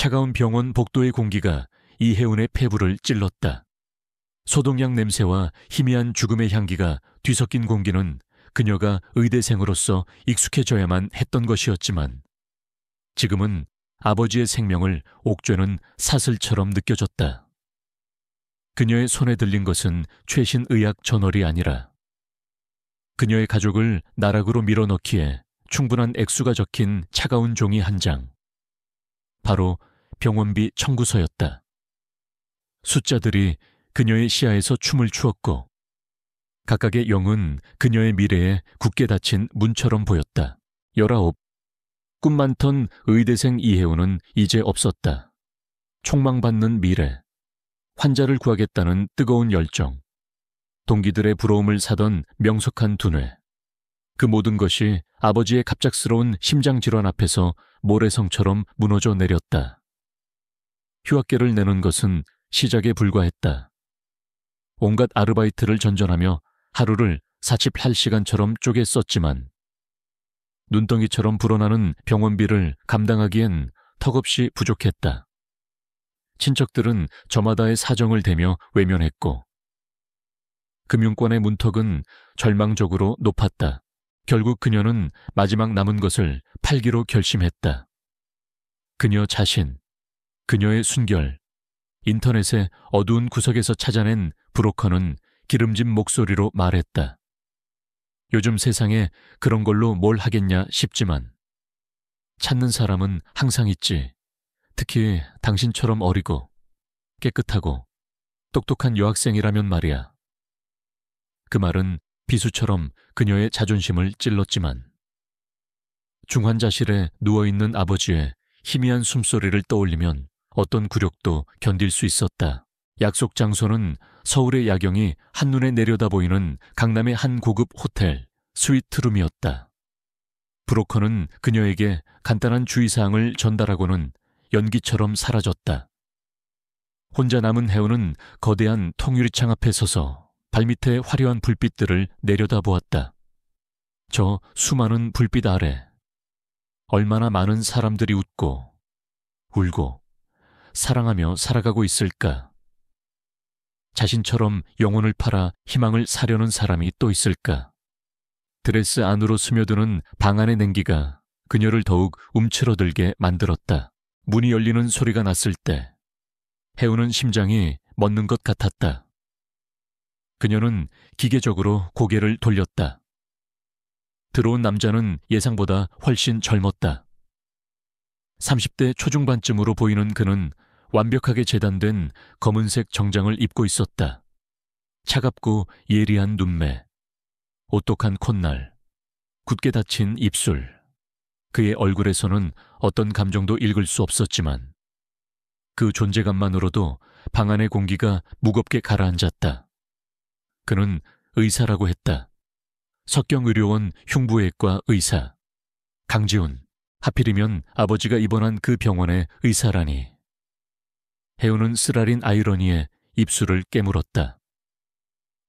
차가운 병원 복도의 공기가 이혜운의 폐부를 찔렀다. 소독약 냄새와 희미한 죽음의 향기가 뒤섞인 공기는 그녀가 의대생으로서 익숙해져야만 했던 것이었지만 지금은 아버지의 생명을 옥죄는 사슬처럼 느껴졌다. 그녀의 손에 들린 것은 최신 의학 저널이 아니라 그녀의 가족을 나락으로 밀어넣기에 충분한 액수가 적힌 차가운 종이 한 장. 바로 병원비 청구서였다. 숫자들이 그녀의 시야에서 춤을 추었고 각각의 영은 그녀의 미래에 굳게 닫힌 문처럼 보였다. 19. 꿈 많던 의대생 이혜운은 이제 없었다. 촉망받는 미래, 환자를 구하겠다는 뜨거운 열정, 동기들의 부러움을 사던 명석한 두뇌. 그 모든 것이 아버지의 갑작스러운 심장질환 앞에서 모래성처럼 무너져 내렸다. 휴학계를 내는 것은 시작에 불과했다. 온갖 아르바이트를 전전하며 하루를 48시간처럼 쪼개 썼지만 눈덩이처럼 불어나는 병원비를 감당하기엔 턱없이 부족했다. 친척들은 저마다의 사정을 대며 외면했고 금융권의 문턱은 절망적으로 높았다. 결국 그녀는 마지막 남은 것을 팔기로 결심했다. 그녀 자신, 그녀의 순결, 인터넷의 어두운 구석에서 찾아낸 브로커는 기름진 목소리로 말했다. 요즘 세상에 그런 걸로 뭘 하겠냐 싶지만 찾는 사람은 항상 있지. 특히 당신처럼 어리고 깨끗하고 똑똑한 여학생이라면 말이야. 그 말은 비수처럼 그녀의 자존심을 찔렀지만 중환자실에 누워있는 아버지의 희미한 숨소리를 떠올리면 어떤 굴욕도 견딜 수 있었다. 약속 장소는 서울의 야경이 한눈에 내려다 보이는 강남의 한 고급 호텔 스위트룸이었다. 브로커는 그녀에게 간단한 주의사항을 전달하고는 연기처럼 사라졌다. 혼자 남은 혜운은 거대한 통유리창 앞에 서서 발밑의 화려한 불빛들을 내려다보았다. 저 수많은 불빛 아래 얼마나 많은 사람들이 웃고 울고 사랑하며 살아가고 있을까? 자신처럼 영혼을 팔아 희망을 사려는 사람이 또 있을까? 드레스 안으로 스며드는 방 안의 냉기가 그녀를 더욱 움츠러들게 만들었다. 문이 열리는 소리가 났을 때 혜운은 심장이 멎는 것 같았다. 그녀는 기계적으로 고개를 돌렸다. 들어온 남자는 예상보다 훨씬 젊었다. 30대 초중반쯤으로 보이는 그는 완벽하게 재단된 검은색 정장을 입고 있었다. 차갑고 예리한 눈매, 오똑한 콧날, 굳게 닫힌 입술. 그의 얼굴에서는 어떤 감정도 읽을 수 없었지만 그 존재감만으로도 방 안의 공기가 무겁게 가라앉았다. 그는 의사라고 했다. 석경의료원 흉부외과 의사. 강지훈. 하필이면 아버지가 입원한 그 병원의 의사라니. 혜운은 쓰라린 아이러니에 입술을 깨물었다.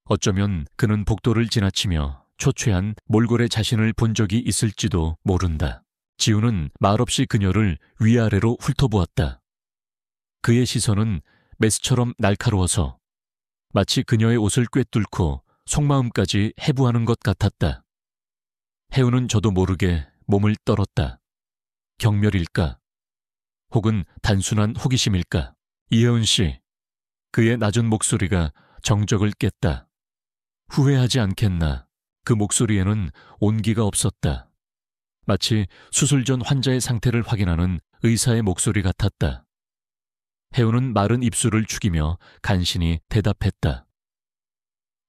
어쩌면 그는 복도를 지나치며 초췌한 몰골의 자신을 본 적이 있을지도 모른다. 지훈은 말없이 그녀를 위아래로 훑어보았다. 그의 시선은 메스처럼 날카로워서 마치 그녀의 옷을 꿰뚫고 속마음까지 해부하는 것 같았다. 혜운은 저도 모르게 몸을 떨었다. 경멸일까? 혹은 단순한 호기심일까? 이혜운 씨. 그의 낮은 목소리가 정적을 깼다. 후회하지 않겠나? 그 목소리에는 온기가 없었다. 마치 수술 전 환자의 상태를 확인하는 의사의 목소리 같았다. 혜운은 마른 입술을 죽이며 간신히 대답했다.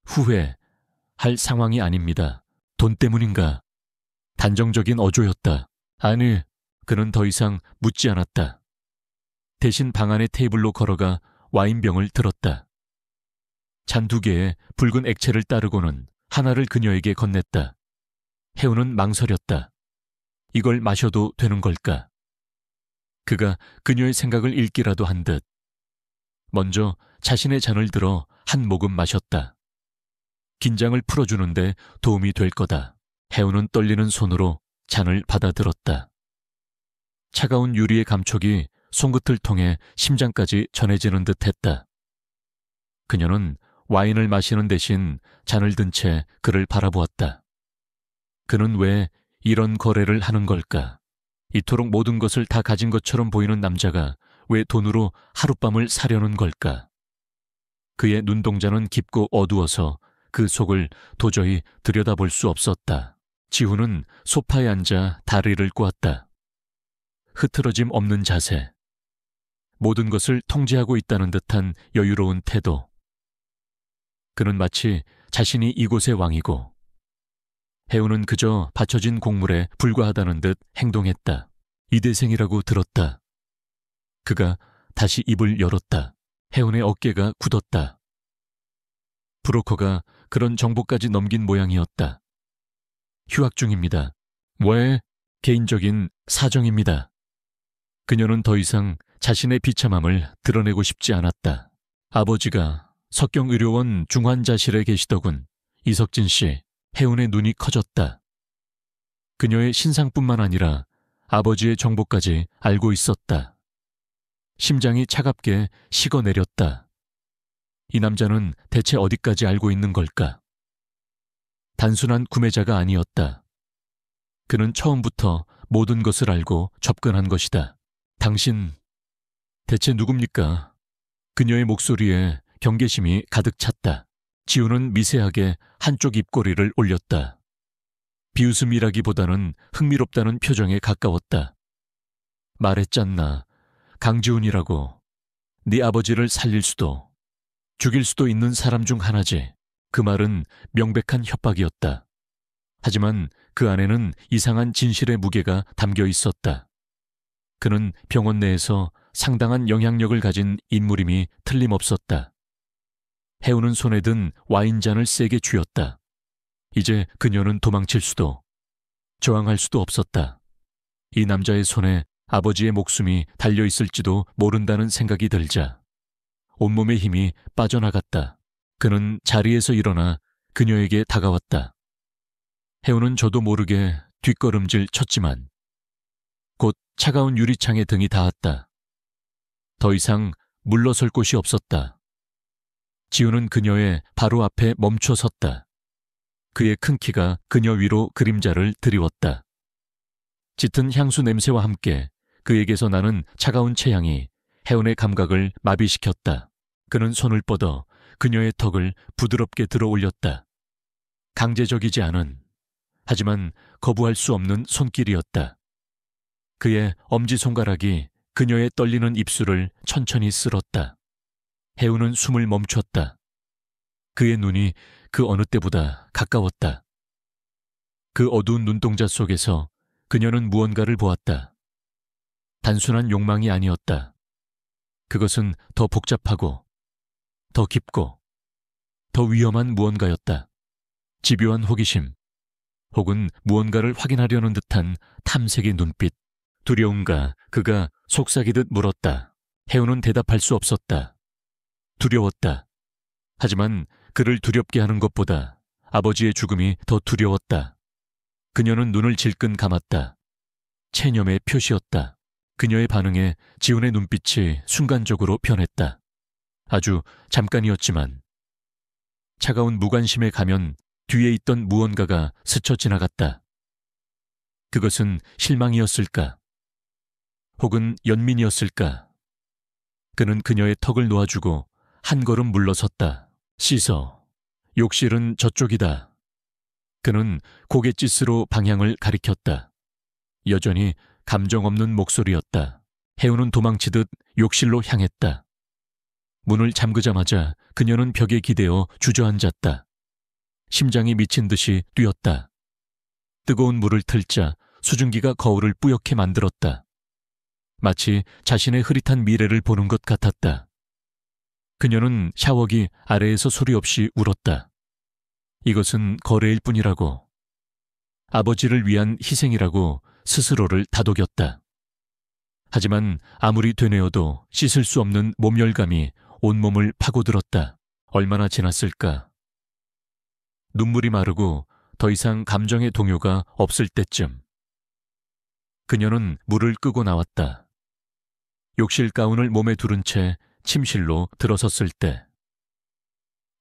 후회할 상황이 아닙니다. 돈 때문인가? 단정적인 어조였다. 아니, 그는 더 이상 묻지 않았다. 대신 방 안의 테이블로 걸어가 와인병을 들었다. 잔 2개에 붉은 액체를 따르고는 하나를 그녀에게 건넸다. 혜운은 망설였다. 이걸 마셔도 되는 걸까? 그가 그녀의 생각을 읽기라도 한 듯. 먼저 자신의 잔을 들어 한 모금 마셨다. 긴장을 풀어주는데 도움이 될 거다. 혜운은 떨리는 손으로 잔을 받아들었다. 차가운 유리의 감촉이 손끝을 통해 심장까지 전해지는 듯했다. 그녀는 와인을 마시는 대신 잔을 든 채 그를 바라보았다. 그는 왜 이런 거래를 하는 걸까? 이토록 모든 것을 다 가진 것처럼 보이는 남자가 왜 돈으로 하룻밤을 사려는 걸까? 그의 눈동자는 깊고 어두워서 그 속을 도저히 들여다볼 수 없었다. 지훈은 소파에 앉아 다리를 꼬았다. 흐트러짐 없는 자세. 모든 것을 통제하고 있다는 듯한 여유로운 태도. 그는 마치 자신이 이곳의 왕이고 해운은 그저 받쳐진 곡물에 불과하다는 듯 행동했다. 이대생이라고 들었다. 그가 다시 입을 열었다. 해운의 어깨가 굳었다. 브로커가 그런 정보까지 넘긴 모양이었다. 휴학 중입니다. 왜? 개인적인 사정입니다. 그녀는 더 이상 자신의 비참함을 드러내고 싶지 않았다. 아버지가 석경의료원 중환자실에 계시더군. 이석진 씨, 해운의 눈이 커졌다. 그녀의 신상뿐만 아니라 아버지의 정보까지 알고 있었다. 심장이 차갑게 식어내렸다. 이 남자는 대체 어디까지 알고 있는 걸까? 단순한 구매자가 아니었다. 그는 처음부터 모든 것을 알고 접근한 것이다. 당신, 대체 누굽니까? 그녀의 목소리에 경계심이 가득 찼다. 지우는 미세하게 한쪽 입꼬리를 올렸다. 비웃음이라기보다는 흥미롭다는 표정에 가까웠다. 말했잖나. 강지훈이라고. 네 아버지를 살릴 수도, 죽일 수도 있는 사람 중 하나지. 그 말은 명백한 협박이었다. 하지만 그 안에는 이상한 진실의 무게가 담겨 있었다. 그는 병원 내에서 상당한 영향력을 가진 인물임이 틀림없었다. 해우는 손에 든 와인잔을 세게 쥐었다. 이제 그녀는 도망칠 수도, 저항할 수도 없었다. 이 남자의 손에 아버지의 목숨이 달려있을지도 모른다는 생각이 들자 온몸의 힘이 빠져나갔다. 그는 자리에서 일어나 그녀에게 다가왔다. 해우는 저도 모르게 뒷걸음질 쳤지만 곧 차가운 유리창에 등이 닿았다. 더 이상 물러설 곳이 없었다. 지우는 그녀의 바로 앞에 멈춰 섰다. 그의 큰 키가 그녀 위로 그림자를 드리웠다. 짙은 향수 냄새와 함께 그에게서 나는 차가운 체향이 해운의 감각을 마비시켰다. 그는 손을 뻗어 그녀의 턱을 부드럽게 들어 올렸다. 강제적이지 않은, 하지만 거부할 수 없는 손길이었다. 그의 엄지손가락이 그녀의 떨리는 입술을 천천히 쓸었다. 해운은 숨을 멈췄다. 그의 눈이 그 어느 때보다 가까웠다. 그 어두운 눈동자 속에서 그녀는 무언가를 보았다. 단순한 욕망이 아니었다. 그것은 더 복잡하고, 더 깊고, 더 위험한 무언가였다. 집요한 호기심, 혹은 무언가를 확인하려는 듯한 탐색의 눈빛. 두려움과 그가 속삭이듯 물었다. 해운은 대답할 수 없었다. 두려웠다. 하지만 그를 두렵게 하는 것보다 아버지의 죽음이 더 두려웠다. 그녀는 눈을 질끈 감았다. 체념의 표시였다. 그녀의 반응에 지훈의 눈빛이 순간적으로 변했다. 아주 잠깐이었지만 차가운 무관심에 가면 뒤에 있던 무언가가 스쳐 지나갔다. 그것은 실망이었을까? 혹은 연민이었을까? 그는 그녀의 턱을 놓아주고 한 걸음 물러섰다. 씻어. 욕실은 저쪽이다. 그는 고갯짓으로 방향을 가리켰다. 여전히 감정 없는 목소리였다. 해우는 도망치듯 욕실로 향했다. 문을 잠그자마자 그녀는 벽에 기대어 주저앉았다. 심장이 미친 듯이 뛰었다. 뜨거운 물을 틀자 수증기가 거울을 뿌옇게 만들었다. 마치 자신의 흐릿한 미래를 보는 것 같았다. 그녀는 샤워기 아래에서 소리 없이 울었다. 이것은 거래일 뿐이라고. 아버지를 위한 희생이라고 스스로를 다독였다. 하지만 아무리 되뇌어도 씻을 수 없는 몸열감이 온몸을 파고들었다. 얼마나 지났을까? 눈물이 마르고 더 이상 감정의 동요가 없을 때쯤 그녀는 물을 끄고 나왔다. 욕실 가운을 몸에 두른 채 침실로 들어섰을 때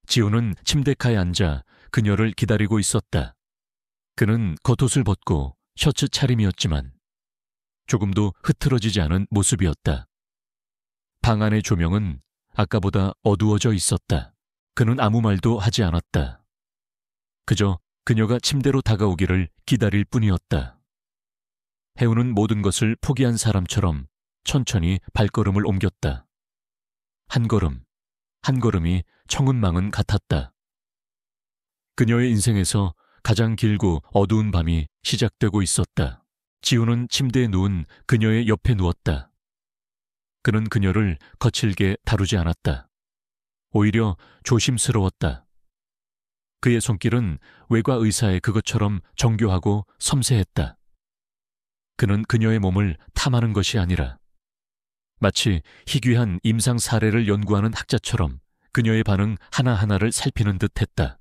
지우는 침대가에 앉아 그녀를 기다리고 있었다. 그는 겉옷을 벗고 셔츠 차림이었지만 조금도 흐트러지지 않은 모습이었다. 방 안의 조명은 아까보다 어두워져 있었다. 그는 아무 말도 하지 않았다. 그저 그녀가 침대로 다가오기를 기다릴 뿐이었다. 해우는 모든 것을 포기한 사람처럼 천천히 발걸음을 옮겼다. 한 걸음, 한 걸음이 청은망은 같았다. 그녀의 인생에서 가장 길고 어두운 밤이 시작되고 있었다. 지우는 침대에 누운 그녀의 옆에 누웠다. 그는 그녀를 거칠게 다루지 않았다. 오히려 조심스러웠다. 그의 손길은 외과 의사의 그것처럼 정교하고 섬세했다. 그는 그녀의 몸을 탐하는 것이 아니라 마치 희귀한 임상 사례를 연구하는 학자처럼 그녀의 반응 하나하나를 살피는 듯 했다.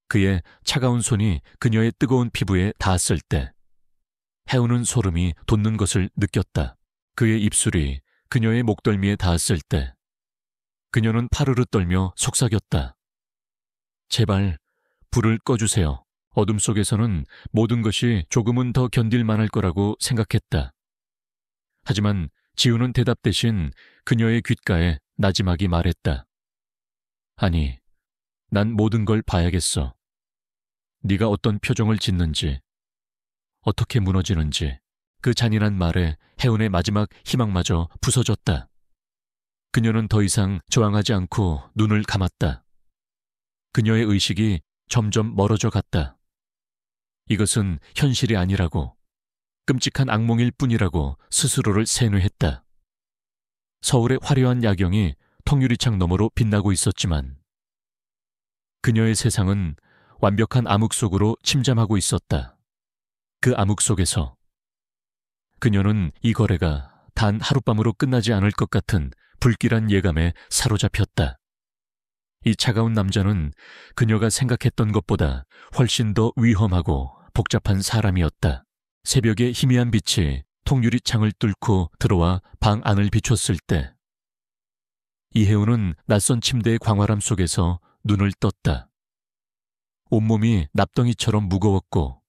그의 차가운 손이 그녀의 뜨거운 피부에 닿았을 때 해우는 소름이 돋는 것을 느꼈다. 그의 입술이 그녀의 목덜미에 닿았을 때 그녀는 파르르 떨며 속삭였다. 제발 불을 꺼주세요. 어둠 속에서는 모든 것이 조금은 더 견딜 만할 거라고 생각했다. 하지만 지우는 대답 대신 그녀의 귓가에 나지막이 말했다. 아니, 난 모든 걸 봐야겠어. 네가 어떤 표정을 짓는지, 어떻게 무너지는지. 그 잔인한 말에 해운의 마지막 희망마저 부서졌다. 그녀는 더 이상 저항하지 않고 눈을 감았다. 그녀의 의식이 점점 멀어져 갔다. 이것은 현실이 아니라고, 끔찍한 악몽일 뿐이라고 스스로를 세뇌했다. 서울의 화려한 야경이 통유리창 너머로 빛나고 있었지만 그녀의 세상은 완벽한 암흑 속으로 침잠하고 있었다. 그 암흑 속에서 그녀는 이 거래가 단 하룻밤으로 끝나지 않을 것 같은 불길한 예감에 사로잡혔다. 이 차가운 남자는 그녀가 생각했던 것보다 훨씬 더 위험하고 복잡한 사람이었다. 새벽의 희미한 빛이 통유리 창을 뚫고 들어와 방 안을 비췄을 때 이혜우는 낯선 침대의 광활함 속에서 눈을 떴다. 온몸이 납덩이처럼 무거웠고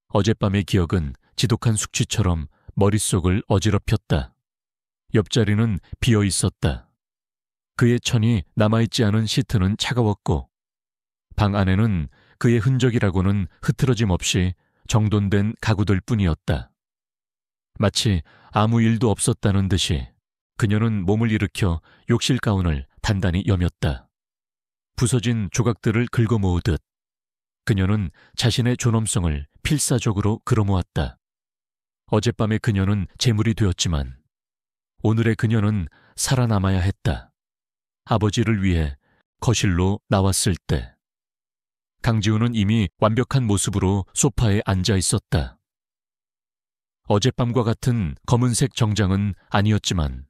어젯밤의 기억은 지독한 숙취처럼 머릿속을 어지럽혔다. 옆자리는 비어 있었다. 그의 천이 남아있지 않은 시트는 차가웠고 방 안에는 그의 흔적이라고는 흐트러짐 없이 정돈된 가구들 뿐이었다. 마치 아무 일도 없었다는 듯이 그녀는 몸을 일으켜 욕실 가운을 단단히 여몄다. 부서진 조각들을 긁어모으듯 그녀는 자신의 존엄성을 필사적으로 끌어모았다. 어젯밤의 그녀는 재물이 되었지만 오늘의 그녀는 살아남아야 했다. 아버지를 위해 거실로 나왔을 때 강지우는 이미 완벽한 모습으로 소파에 앉아 있었다. 어젯밤과 같은 검은색 정장은 아니었지만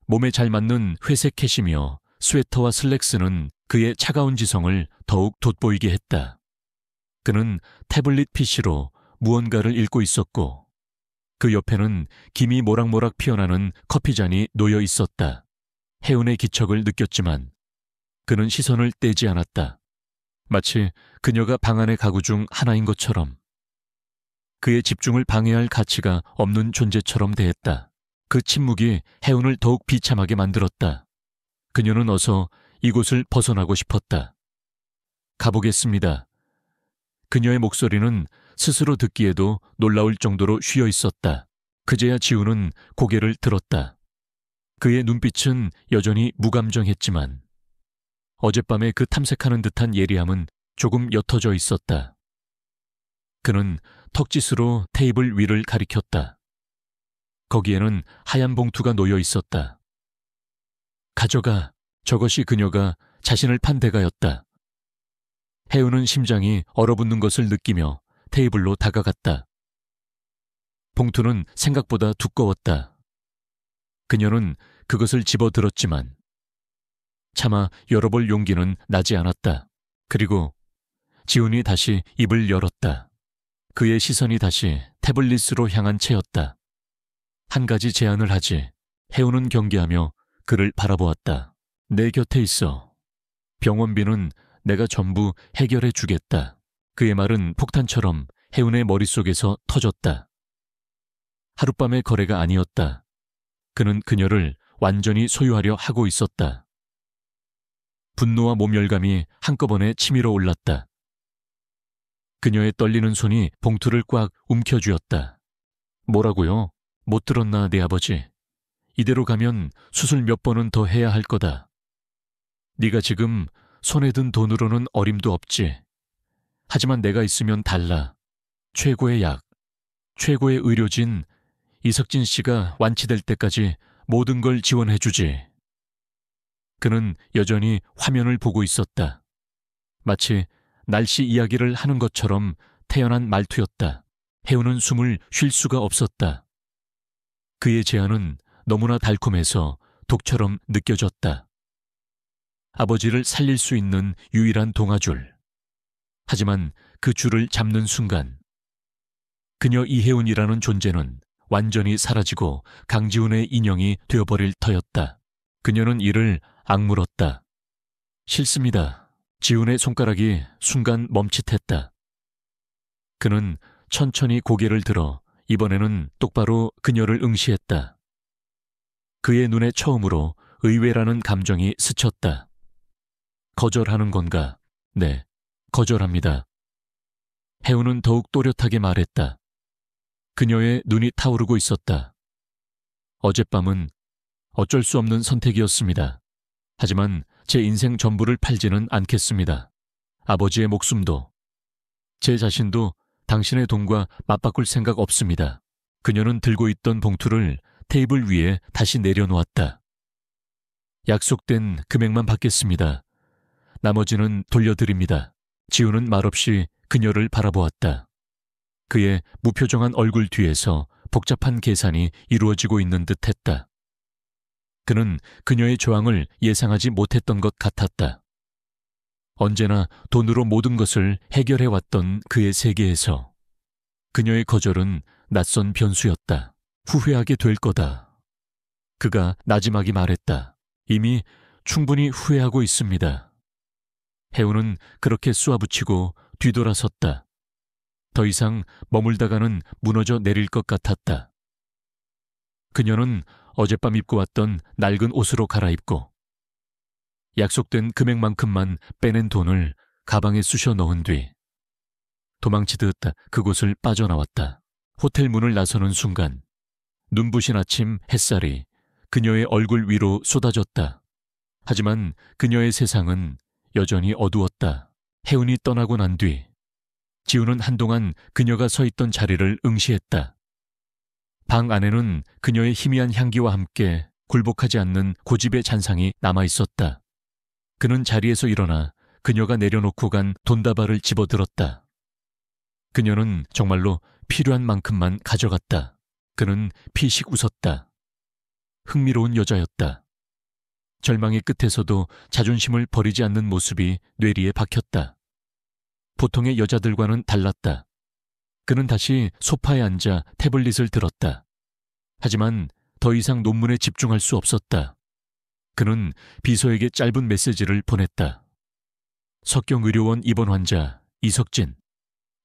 몸에 잘 맞는 회색 캐시미어, 스웨터와 슬랙스는 그의 차가운 지성을 더욱 돋보이게 했다. 그는 태블릿 PC로 무언가를 읽고 있었고 그 옆에는 김이 모락모락 피어나는 커피잔이 놓여 있었다. 해운의 기척을 느꼈지만 그는 시선을 떼지 않았다. 마치 그녀가 방 안의 가구 중 하나인 것처럼 그의 집중을 방해할 가치가 없는 존재처럼 대했다. 그 침묵이 해운을 더욱 비참하게 만들었다. 그녀는 어서 이곳을 벗어나고 싶었다. 가보겠습니다. 그녀의 목소리는 스스로 듣기에도 놀라울 정도로 쉬어 있었다. 그제야 지우는 고개를 들었다. 그의 눈빛은 여전히 무감정했지만 어젯밤에 그 탐색하는 듯한 예리함은 조금 옅어져 있었다. 그는 턱짓으로 테이블 위를 가리켰다. 거기에는 하얀 봉투가 놓여 있었다. 가져가. 저것이 그녀가 자신을 판 대가였다. 해우는 심장이 얼어붙는 것을 느끼며 테이블로 다가갔다. 봉투는 생각보다 두꺼웠다. 그녀는 그것을 집어들었지만 차마 열어볼 용기는 나지 않았다. 그리고 지훈이 다시 입을 열었다. 그의 시선이 다시 태블릿으로 향한 채였다. 한 가지 제안을 하지. 혜우는 경계하며 그를 바라보았다. 내 곁에 있어. 병원비는 내가 전부 해결해 주겠다. 그의 말은 폭탄처럼 혜운의 머릿속에서 터졌다. 하룻밤의 거래가 아니었다. 그는 그녀를 완전히 소유하려 하고 있었다. 분노와 모멸감이 한꺼번에 치밀어 올랐다. 그녀의 떨리는 손이 봉투를 꽉 움켜쥐었다. 뭐라고요? 못 들었나 내 아버지. 이대로 가면 수술 몇 번은 더 해야 할 거다. 네가 지금 손에 든 돈으로는 어림도 없지. 하지만 내가 있으면 달라. 최고의 약, 최고의 의료진 이석진 씨가 완치될 때까지 모든 걸 지원해주지. 그는 여전히 화면을 보고 있었다. 마치 날씨 이야기를 하는 것처럼 태연한 말투였다. 혜우는 숨을 쉴 수가 없었다. 그의 제안은 너무나 달콤해서 독처럼 느껴졌다. 아버지를 살릴 수 있는 유일한 동아줄. 하지만 그 줄을 잡는 순간 그녀 이혜운이라는 존재는 완전히 사라지고 강지훈의 인형이 되어버릴 터였다. 그녀는 이를 악물었다. 싫습니다. 지훈의 손가락이 순간 멈칫했다. 그는 천천히 고개를 들어 이번에는 똑바로 그녀를 응시했다. 그의 눈에 처음으로 의외라는 감정이 스쳤다. 거절하는 건가? 네, 거절합니다. 혜우는 더욱 또렷하게 말했다. 그녀의 눈이 타오르고 있었다. 어젯밤은 어쩔 수 없는 선택이었습니다. 하지만 제 인생 전부를 팔지는 않겠습니다. 아버지의 목숨도, 제 자신도 당신의 돈과 맞바꿀 생각 없습니다. 그녀는 들고 있던 봉투를 테이블 위에 다시 내려놓았다. 약속된 금액만 받겠습니다. 나머지는 돌려드립니다. 지우는 말없이 그녀를 바라보았다. 그의 무표정한 얼굴 뒤에서 복잡한 계산이 이루어지고 있는 듯했다. 그는 그녀의 저항을 예상하지 못했던 것 같았다. 언제나 돈으로 모든 것을 해결해왔던 그의 세계에서 그녀의 거절은 낯선 변수였다. 후회하게 될 거다. 그가 나지막이 말했다. 이미 충분히 후회하고 있습니다. 혜우는 그렇게 쏘아붙이고 뒤돌아섰다. 더 이상 머물다가는 무너져 내릴 것 같았다. 그녀는 어젯밤 입고 왔던 낡은 옷으로 갈아입고 약속된 금액만큼만 빼낸 돈을 가방에 쑤셔 넣은 뒤 도망치듯 그곳을 빠져나왔다. 호텔 문을 나서는 순간 눈부신 아침 햇살이 그녀의 얼굴 위로 쏟아졌다. 하지만 그녀의 세상은 여전히 어두웠다. 혜운이 떠나고 난 뒤 지우는 한동안 그녀가 서 있던 자리를 응시했다. 방 안에는 그녀의 희미한 향기와 함께 굴복하지 않는 고집의 잔상이 남아있었다. 그는 자리에서 일어나 그녀가 내려놓고 간 돈다발을 집어들었다. 그녀는 정말로 필요한 만큼만 가져갔다. 그는 피식 웃었다. 흥미로운 여자였다. 절망의 끝에서도 자존심을 버리지 않는 모습이 뇌리에 박혔다. 보통의 여자들과는 달랐다. 그는 다시 소파에 앉아 태블릿을 들었다. 하지만 더 이상 논문에 집중할 수 없었다. 그는 비서에게 짧은 메시지를 보냈다. 석경의료원 입원 환자 이석진.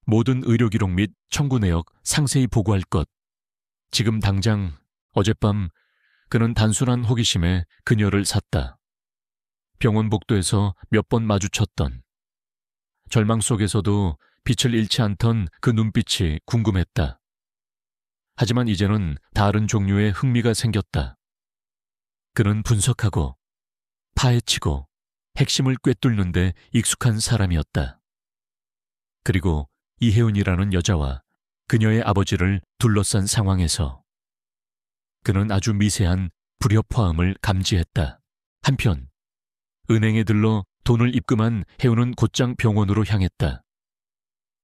모든 의료 기록 및 청구 내역 상세히 보고할 것. 지금 당장. 어젯밤 그는 단순한 호기심에 그녀를 샀다. 병원 복도에서 몇 번 마주쳤던, 절망 속에서도 빛을 잃지 않던 그 눈빛이 궁금했다. 하지만 이제는 다른 종류의 흥미가 생겼다. 그는 분석하고 파헤치고 핵심을 꿰뚫는 데 익숙한 사람이었다. 그리고 이혜운이라는 여자와 그녀의 아버지를 둘러싼 상황에서 그는 아주 미세한 불협화음을 감지했다. 한편 은행에 들러 돈을 입금한 혜운은 곧장 병원으로 향했다.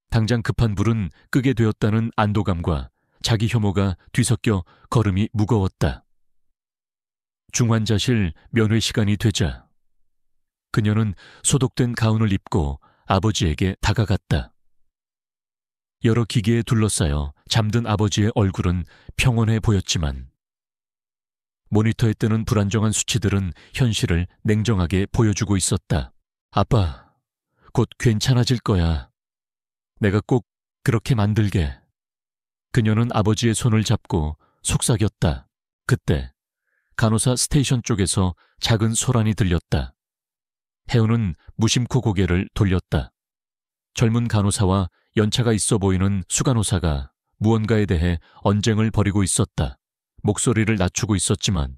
당장 급한 불은 끄게 되었다는 안도감과 자기 혐오가 뒤섞여 걸음이 무거웠다. 중환자실 면회 시간이 되자 그녀는 소독된 가운을 입고 아버지에게 다가갔다. 여러 기계에 둘러싸여 잠든 아버지의 얼굴은 평온해 보였지만 모니터에 뜨는 불안정한 수치들은 현실을 냉정하게 보여주고 있었다. 아빠, 곧 괜찮아질 거야. 내가 꼭 그렇게 만들게. 그녀는 아버지의 손을 잡고 속삭였다. 그때 간호사 스테이션 쪽에서 작은 소란이 들렸다. 혜우는 무심코 고개를 돌렸다. 젊은 간호사와 연차가 있어 보이는 수간호사가 무언가에 대해 언쟁을 벌이고 있었다. 목소리를 낮추고 있었지만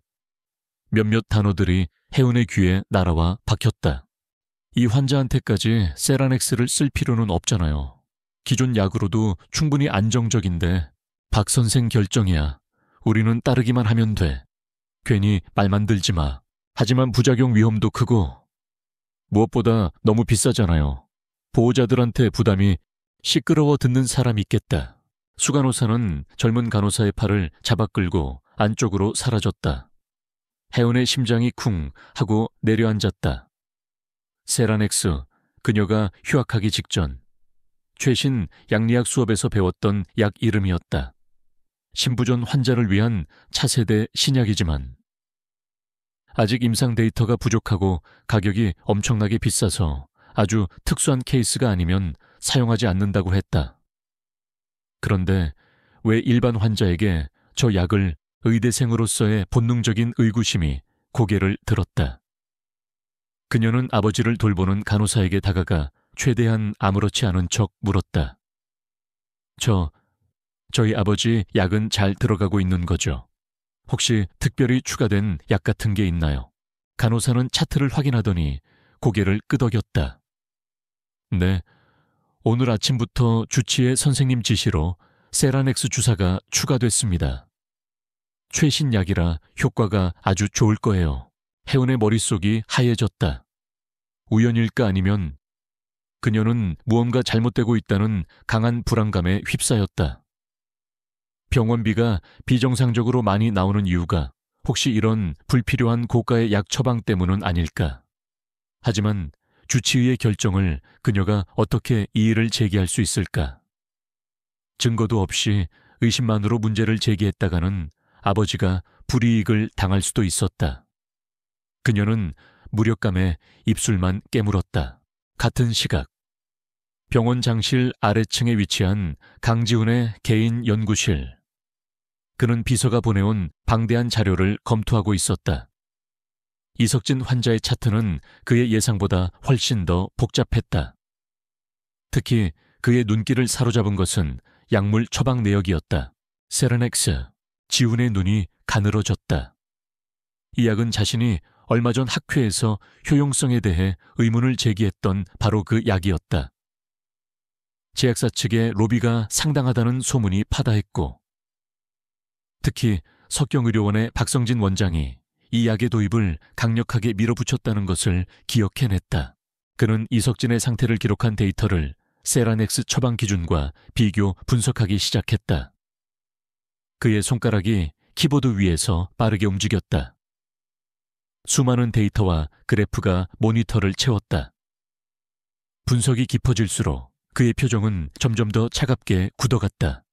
몇몇 단어들이 혜운의 귀에 날아와 박혔다. 이 환자한테까지 세라넥스를 쓸 필요는 없잖아요. 기존 약으로도 충분히 안정적인데 박 선생 결정이야. 우리는 따르기만 하면 돼. 괜히 말 만들지 마. 하지만 부작용 위험도 크고 무엇보다 너무 비싸잖아요. 보호자들한테 부담이 시끄러워 듣는 사람 있겠다. 수간호사는 젊은 간호사의 팔을 잡아 끌고 안쪽으로 사라졌다. 혜운의 심장이 쿵 하고 내려앉았다. 세라넥스, 그녀가 휴학하기 직전 최신 양리학 수업에서 배웠던 약 이름이었다. 신부전 환자를 위한 차세대 신약이지만 아직 임상 데이터가 부족하고 가격이 엄청나게 비싸서 아주 특수한 케이스가 아니면 사용하지 않는다고 했다. 그런데 왜 일반 환자에게 저 약을 의대생으로서의 본능적인 의구심이 고개를 들었다. 그녀는 아버지를 돌보는 간호사에게 다가가 최대한 아무렇지 않은 척 물었다. 저희 아버지 약은 잘 들어가고 있는 거죠? 혹시 특별히 추가된 약 같은 게 있나요? 간호사는 차트를 확인하더니 고개를 끄덕였다. 네, 오늘 아침부터 주치의 선생님 지시로 세라넥스 주사가 추가됐습니다. 최신 약이라 효과가 아주 좋을 거예요. 혜운의 머릿속이 하얘졌다. 우연일까 아니면 그녀는 무언가 잘못되고 있다는 강한 불안감에 휩싸였다. 병원비가 비정상적으로 많이 나오는 이유가 혹시 이런 불필요한 고가의 약 처방 때문은 아닐까. 하지만 주치의의 결정을 그녀가 어떻게 이의를 제기할 수 있을까? 증거도 없이 의심만으로 문제를 제기했다가는 아버지가 불이익을 당할 수도 있었다. 그녀는 무력감에 입술만 깨물었다. 같은 시각 병원 장실 아래층에 위치한 강지훈의 개인 연구실. 그는 비서가 보내온 방대한 자료를 검토하고 있었다. 이석진 환자의 차트는 그의 예상보다 훨씬 더 복잡했다. 특히 그의 눈길을 사로잡은 것은 약물 처방 내역이었다. 세라넥스, 지훈의 눈이 가늘어졌다. 이 약은 자신이 얼마 전 학회에서 효용성에 대해 의문을 제기했던 바로 그 약이었다. 제약사 측의 로비가 상당하다는 소문이 파다했고 특히 석경의료원의 박성진 원장이 이 약의 도입을 강력하게 밀어붙였다는 것을 기억해냈다. 그는 이석진의 상태를 기록한 데이터를 세라넥스 처방 기준과 비교 분석하기 시작했다. 그의 손가락이 키보드 위에서 빠르게 움직였다. 수많은 데이터와 그래프가 모니터를 채웠다. 분석이 깊어질수록 그의 표정은 점점 더 차갑게 굳어갔다.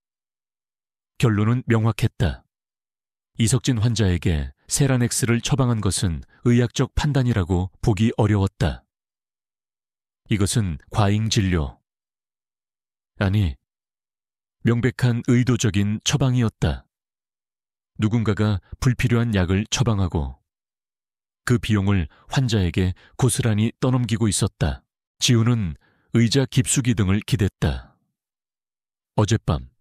결론은 명확했다. 이석진 환자에게 세라넥스를 처방한 것은 의학적 판단이라고 보기 어려웠다. 이것은 과잉 진료. 아니, 명백한 의도적인 처방이었다. 누군가가 불필요한 약을 처방하고 그 비용을 환자에게 고스란히 떠넘기고 있었다. 지우는 의자 깊숙이 등을 기댔다. 어젯밤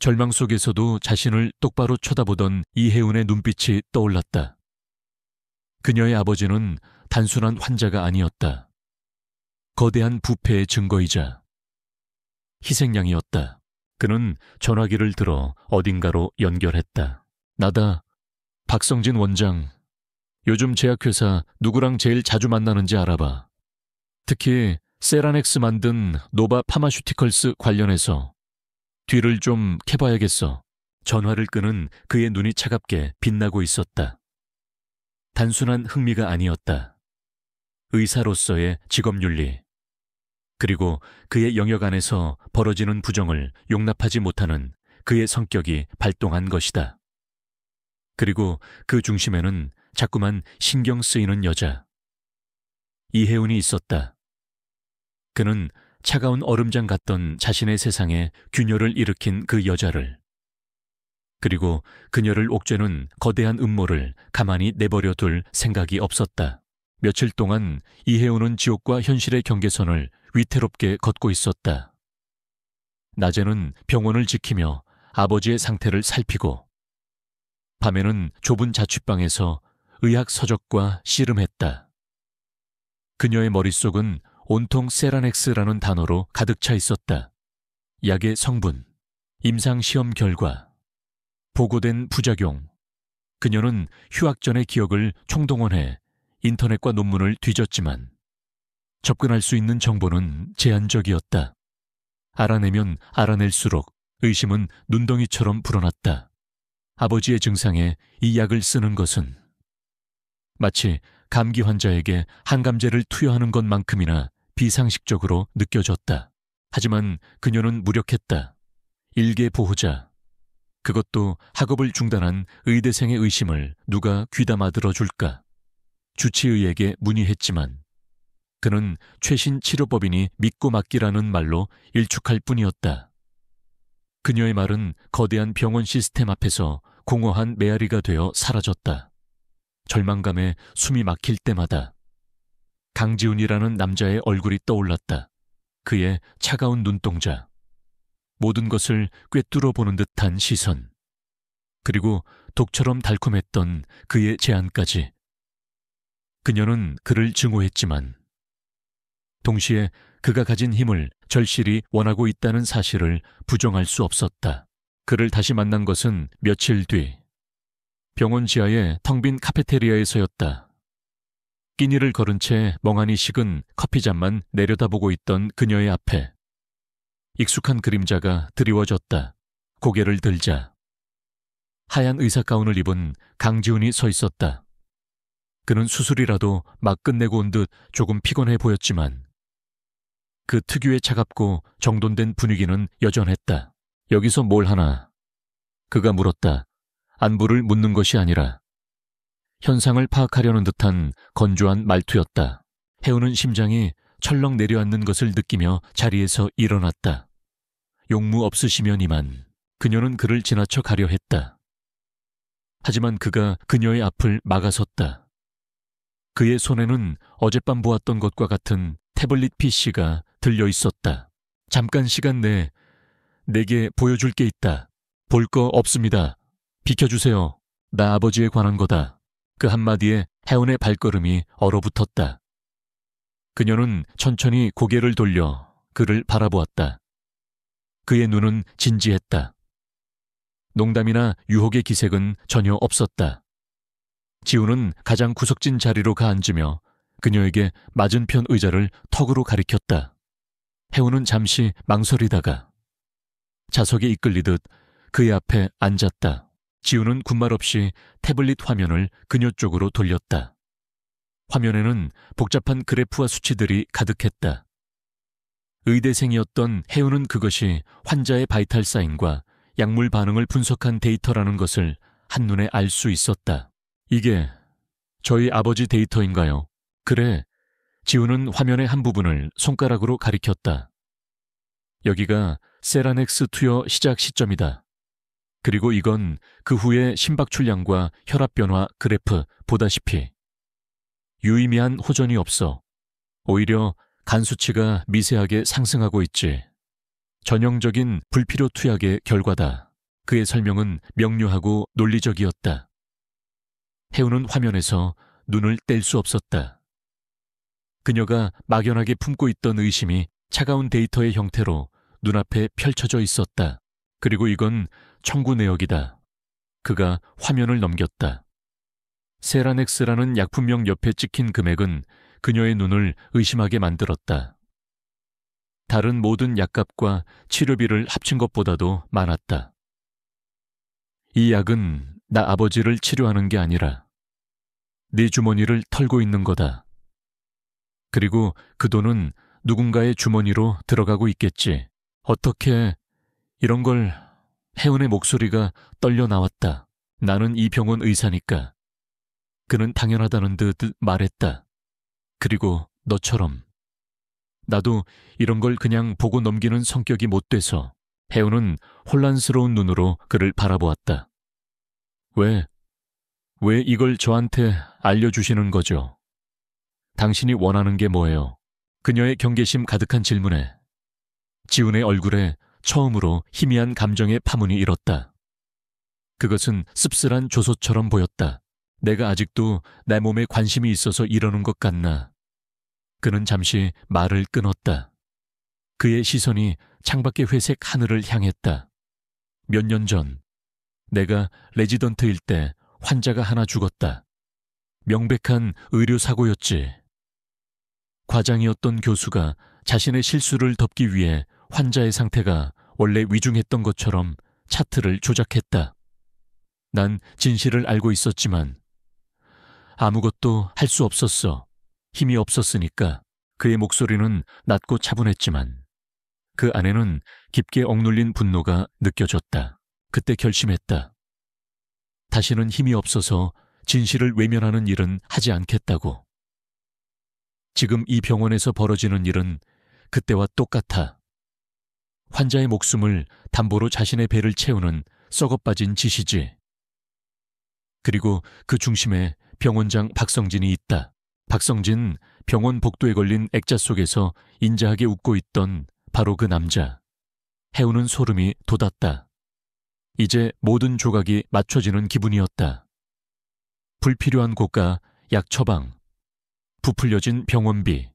절망 속에서도 자신을 똑바로 쳐다보던 이혜운의 눈빛이 떠올랐다. 그녀의 아버지는 단순한 환자가 아니었다. 거대한 부패의 증거이자 희생양이었다. 그는 전화기를 들어 어딘가로 연결했다. 나다. 박성진 원장. 요즘 제약회사 누구랑 제일 자주 만나는지 알아봐. 특히 세라넥스 만든 노바 파마슈티컬스 관련해서 뒤를 좀 캐봐야겠어. 전화를 끄는 그의 눈이 차갑게 빛나고 있었다. 단순한 흥미가 아니었다. 의사로서의 직업윤리, 그리고 그의 영역 안에서 벌어지는 부정을 용납하지 못하는 그의 성격이 발동한 것이다. 그리고 그 중심에는 자꾸만 신경 쓰이는 여자, 이혜운이 있었다. 그는 차가운 얼음장 같던 자신의 세상에 균열을 일으킨 그 여자를, 그리고 그녀를 옥죄는 거대한 음모를 가만히 내버려 둘 생각이 없었다. 며칠 동안 이혜운은 지옥과 현실의 경계선을 위태롭게 걷고 있었다. 낮에는 병원을 지키며 아버지의 상태를 살피고, 밤에는 좁은 자취방에서 의학 서적과 씨름했다. 그녀의 머릿속은 온통 세라넥스라는 단어로 가득 차 있었다. 약의 성분, 임상시험 결과, 보고된 부작용. 그녀는 휴학 전의 기억을 총동원해 인터넷과 논문을 뒤졌지만 접근할 수 있는 정보는 제한적이었다. 알아내면 알아낼수록 의심은 눈덩이처럼 불어났다. 아버지의 증상에 이 약을 쓰는 것은 마치 감기 환자에게 항감제를 투여하는 것만큼이나 비상식적으로 느껴졌다. 하지만 그녀는 무력했다. 일개 보호자, 그것도 학업을 중단한 의대생의 의심을 누가 귀담아 들어줄까? 주치의에게 문의했지만 그는 최신 치료법이니 믿고 맡기라는 말로 일축할 뿐이었다. 그녀의 말은 거대한 병원 시스템 앞에서 공허한 메아리가 되어 사라졌다. 절망감에 숨이 막힐 때마다 강지훈이라는 남자의 얼굴이 떠올랐다. 그의 차가운 눈동자, 모든 것을 꿰뚫어 보는 듯한 시선, 그리고 독처럼 달콤했던 그의 제안까지. 그녀는 그를 증오했지만 동시에 그가 가진 힘을 절실히 원하고 있다는 사실을 부정할 수 없었다. 그를 다시 만난 것은 며칠 뒤 병원 지하의 텅 빈 카페테리아에서였다. 끼니를 걸은 채 멍하니 식은 커피잔만 내려다보고 있던 그녀의 앞에 익숙한 그림자가 드리워졌다. 고개를 들자 하얀 의사가운을 입은 강지훈이 서 있었다. 그는 수술이라도 막 끝내고 온 듯 조금 피곤해 보였지만 그 특유의 차갑고 정돈된 분위기는 여전했다. 여기서 뭘 하나? 그가 물었다. 안부를 묻는 것이 아니라 현상을 파악하려는 듯한 건조한 말투였다. 혜우는 심장이 철렁 내려앉는 것을 느끼며 자리에서 일어났다. 용무 없으시면 이만. 그녀는 그를 지나쳐 가려 했다. 하지만 그가 그녀의 앞을 막아섰다. 그의 손에는 어젯밤 보았던 것과 같은 태블릿 PC가 들려 있었다. 잠깐 시간 내에 내게 보여줄 게 있다. 볼 거 없습니다. 비켜주세요. 나 아버지에 관한 거다. 그 한마디에 혜운의 발걸음이 얼어붙었다. 그녀는 천천히 고개를 돌려 그를 바라보았다. 그의 눈은 진지했다. 농담이나 유혹의 기색은 전혀 없었다. 지우는 가장 구석진 자리로 가 앉으며 그녀에게 맞은편 의자를 턱으로 가리켰다. 혜우는 잠시 망설이다가 자석에 이끌리듯 그의 앞에 앉았다. 지우는 군말 없이 태블릿 화면을 그녀 쪽으로 돌렸다. 화면에는 복잡한 그래프와 수치들이 가득했다. 의대생이었던 혜우는 그것이 환자의 바이탈 사인과 약물 반응을 분석한 데이터라는 것을 한눈에 알 수 있었다. 이게 저희 아버지 데이터인가요? 그래. 지우는 화면의 한 부분을 손가락으로 가리켰다. 여기가 세라넥스 투여 시작 시점이다. 그리고 이건 그 후의 심박 출량과 혈압 변화 그래프 보다시피 유의미한 호전이 없어. 오히려 간 수치가 미세하게 상승하고 있지. 전형적인 불필요 투약의 결과다. 그의 설명은 명료하고 논리적이었다. 혜우는 화면에서 눈을 뗄 수 없었다. 그녀가 막연하게 품고 있던 의심이 차가운 데이터의 형태로 눈앞에 펼쳐져 있었다. 그리고 이건 청구 내역이다. 그가 화면을 넘겼다. 세라넥스라는 약품명 옆에 찍힌 금액은 그녀의 눈을 의심하게 만들었다. 다른 모든 약값과 치료비를 합친 것보다도 많았다. 이 약은 나 아버지를 치료하는 게 아니라 네 주머니를 털고 있는 거다. 그리고 그 돈은 누군가의 주머니로 들어가고 있겠지. 어떻게 이런 걸 혜은의 목소리가 떨려 나왔다. 나는 이 병원 의사니까. 그는 당연하다는 듯 말했다. 그리고 너처럼. 나도 이런 걸 그냥 보고 넘기는 성격이 못 돼서. 혜은은 혼란스러운 눈으로 그를 바라보았다. 왜 이걸 저한테 알려주시는 거죠? 당신이 원하는 게 뭐예요? 그녀의 경계심 가득한 질문에 지훈의 얼굴에 처음으로 희미한 감정의 파문이 일었다. 그것은 씁쓸한 조소처럼 보였다. 내가 아직도 내 몸에 관심이 있어서 이러는 것 같나? 그는 잠시 말을 끊었다. 그의 시선이 창밖의 회색 하늘을 향했다. 몇 년 전, 내가 레지던트일 때 환자가 하나 죽었다. 명백한 의료사고였지. 과장이었던 교수가 자신의 실수를 덮기 위해 환자의 상태가 원래 위중했던 것처럼 차트를 조작했다. 난 진실을 알고 있었지만 아무것도 할 수 없었어. 힘이 없었으니까. 그의 목소리는 낮고 차분했지만 그 안에는 깊게 억눌린 분노가 느껴졌다. 그때 결심했다. 다시는 힘이 없어서 진실을 외면하는 일은 하지 않겠다고. 지금 이 병원에서 벌어지는 일은 그때와 똑같아. 환자의 목숨을 담보로 자신의 배를 채우는 썩어빠진 짓이지. 그리고 그 중심에 병원장 박성진이 있다. 박성진, 병원 복도에 걸린 액자 속에서 인자하게 웃고 있던 바로 그 남자. 혜우는 소름이 돋았다. 이제 모든 조각이 맞춰지는 기분이었다. 불필요한 고가, 약 처방, 부풀려진 병원비,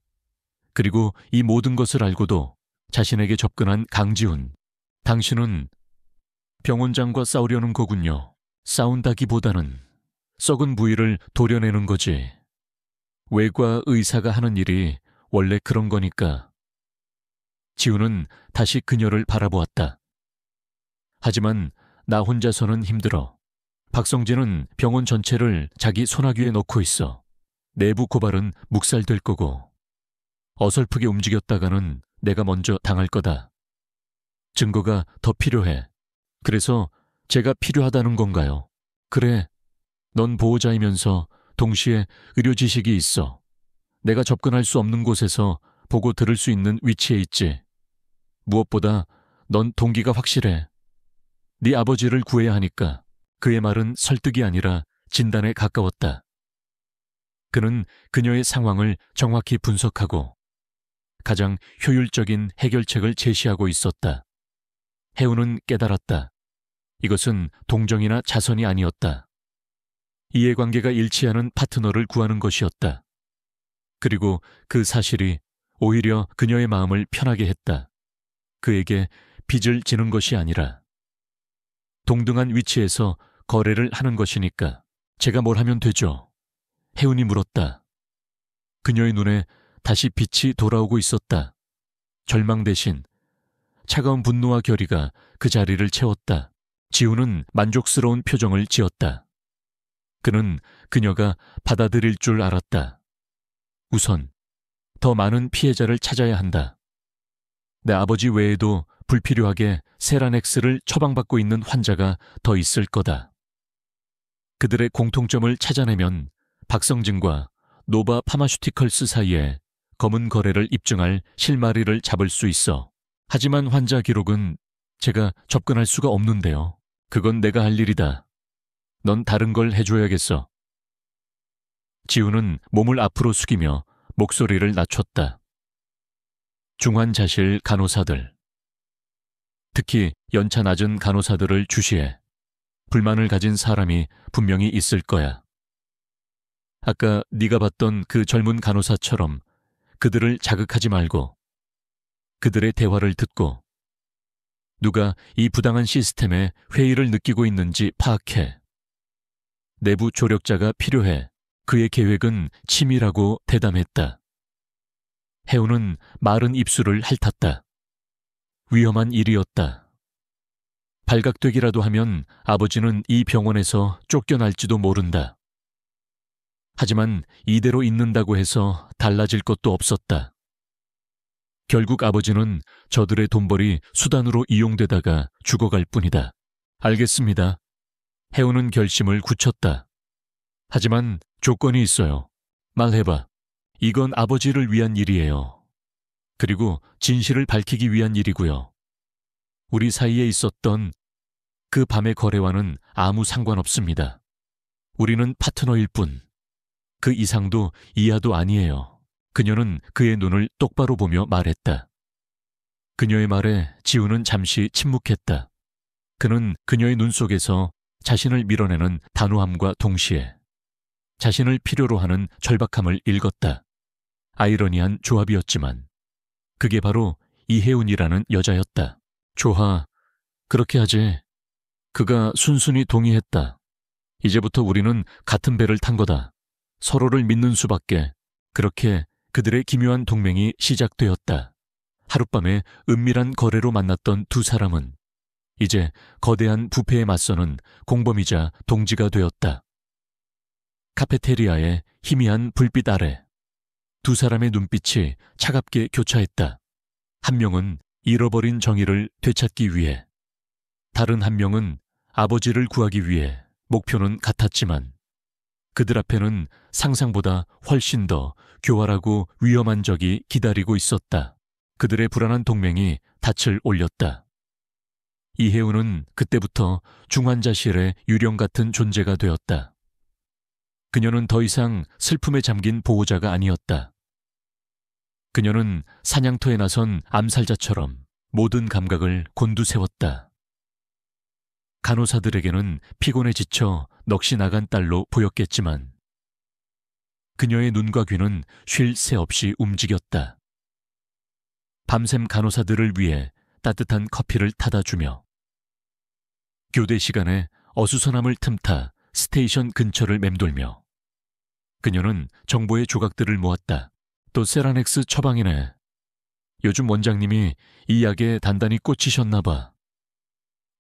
그리고 이 모든 것을 알고도 자신에게 접근한 강지훈. 당신은 병원장과 싸우려는 거군요. 싸운다기보다는 썩은 부위를 도려내는 거지. 외과 의사가 하는 일이 원래 그런 거니까. 지훈은 다시 그녀를 바라보았다. 하지만 나 혼자서는 힘들어. 박성진은 병원 전체를 자기 손아귀에 넣고 있어. 내부 고발은 묵살될 거고. 어설프게 움직였다가는 내가 먼저 당할 거다. 증거가 더 필요해. 그래서 제가 필요하다는 건가요? 그래, 넌 보호자이면서 동시에 의료 지식이 있어. 내가 접근할 수 없는 곳에서 보고 들을 수 있는 위치에 있지. 무엇보다 넌 동기가 확실해. 네 아버지를 구해야 하니까. 그의 말은 설득이 아니라 진단에 가까웠다. 그는 그녀의 상황을 정확히 분석하고 가장 효율적인 해결책을 제시하고 있었다. 혜우는 깨달았다. 이것은 동정이나 자선이 아니었다. 이해관계가 일치하는 파트너를 구하는 것이었다. 그리고 그 사실이 오히려 그녀의 마음을 편하게 했다. 그에게 빚을 지는 것이 아니라 동등한 위치에서 거래를 하는 것이니까. 제가 뭘 하면 되죠? 혜운이 물었다. 그녀의 눈에 다시 빛이 돌아오고 있었다. 절망 대신 차가운 분노와 결의가 그 자리를 채웠다. 지훈은 만족스러운 표정을 지었다. 그는 그녀가 받아들일 줄 알았다. 우선 더 많은 피해자를 찾아야 한다. 내 아버지 외에도 불필요하게 세라넥스를 처방받고 있는 환자가 더 있을 거다. 그들의 공통점을 찾아내면 박성진과 노바 파마슈티컬스 사이에 검은 거래를 입증할 실마리를 잡을 수 있어. 하지만 환자 기록은 제가 접근할 수가 없는데요. 그건 내가 할 일이다. 넌 다른 걸 해줘야겠어. 지훈은 몸을 앞으로 숙이며 목소리를 낮췄다. 중환자실 간호사들. 특히 연차 낮은 간호사들을 주시해. 불만을 가진 사람이 분명히 있을 거야. 아까 네가 봤던 그 젊은 간호사처럼 그들을 자극하지 말고 그들의 대화를 듣고 누가 이 부당한 시스템에 회의를 느끼고 있는지 파악해. 내부 조력자가 필요해. 그의 계획은 치밀하고 대담했다. 혜우는 마른 입술을 핥았다. 위험한 일이었다. 발각되기라도 하면 아버지는 이 병원에서 쫓겨날지도 모른다. 하지만 이대로 있는다고 해서 달라질 것도 없었다. 결국 아버지는 저들의 돈벌이 수단으로 이용되다가 죽어갈 뿐이다. 알겠습니다. 해우는 결심을 굳혔다. 하지만 조건이 있어요. 말해봐. 이건 아버지를 위한 일이에요. 그리고 진실을 밝히기 위한 일이고요. 우리 사이에 있었던 그 밤의 거래와는 아무 상관없습니다. 우리는 파트너일 뿐. 그 이상도 이하도 아니에요. 그녀는 그의 눈을 똑바로 보며 말했다. 그녀의 말에 지우는 잠시 침묵했다. 그는 그녀의 눈 속에서 자신을 밀어내는 단호함과 동시에 자신을 필요로 하는 절박함을 읽었다. 아이러니한 조합이었지만 그게 바로 이혜운이라는 여자였다. 좋아, 그렇게 하지. 그가 순순히 동의했다. 이제부터 우리는 같은 배를 탄 거다. 서로를 믿는 수밖에. 그렇게 그들의 기묘한 동맹이 시작되었다. 하룻밤에 은밀한 거래로 만났던 두 사람은 이제 거대한 부패에 맞서는 공범이자 동지가 되었다. 카페테리아의 희미한 불빛 아래 두 사람의 눈빛이 차갑게 교차했다. 한 명은 잃어버린 정의를 되찾기 위해, 다른 한 명은 아버지를 구하기 위해. 목표는 같았지만 그들 앞에는 상상보다 훨씬 더 교활하고 위험한 적이 기다리고 있었다. 그들의 불안한 동맹이 닻을 올렸다. 이혜우는 그때부터 중환자실의 유령 같은 존재가 되었다. 그녀는 더 이상 슬픔에 잠긴 보호자가 아니었다. 그녀는 사냥터에 나선 암살자처럼 모든 감각을 곤두세웠다. 간호사들에게는 피곤에 지쳐 넋이 나간 딸로 보였겠지만 그녀의 눈과 귀는 쉴 새 없이 움직였다. 밤샘 간호사들을 위해 따뜻한 커피를 타다 주며 교대 시간에 어수선함을 틈타 스테이션 근처를 맴돌며 그녀는 정보의 조각들을 모았다. 또 세라넥스 처방이네. 요즘 원장님이 이 약에 단단히 꽂히셨나 봐.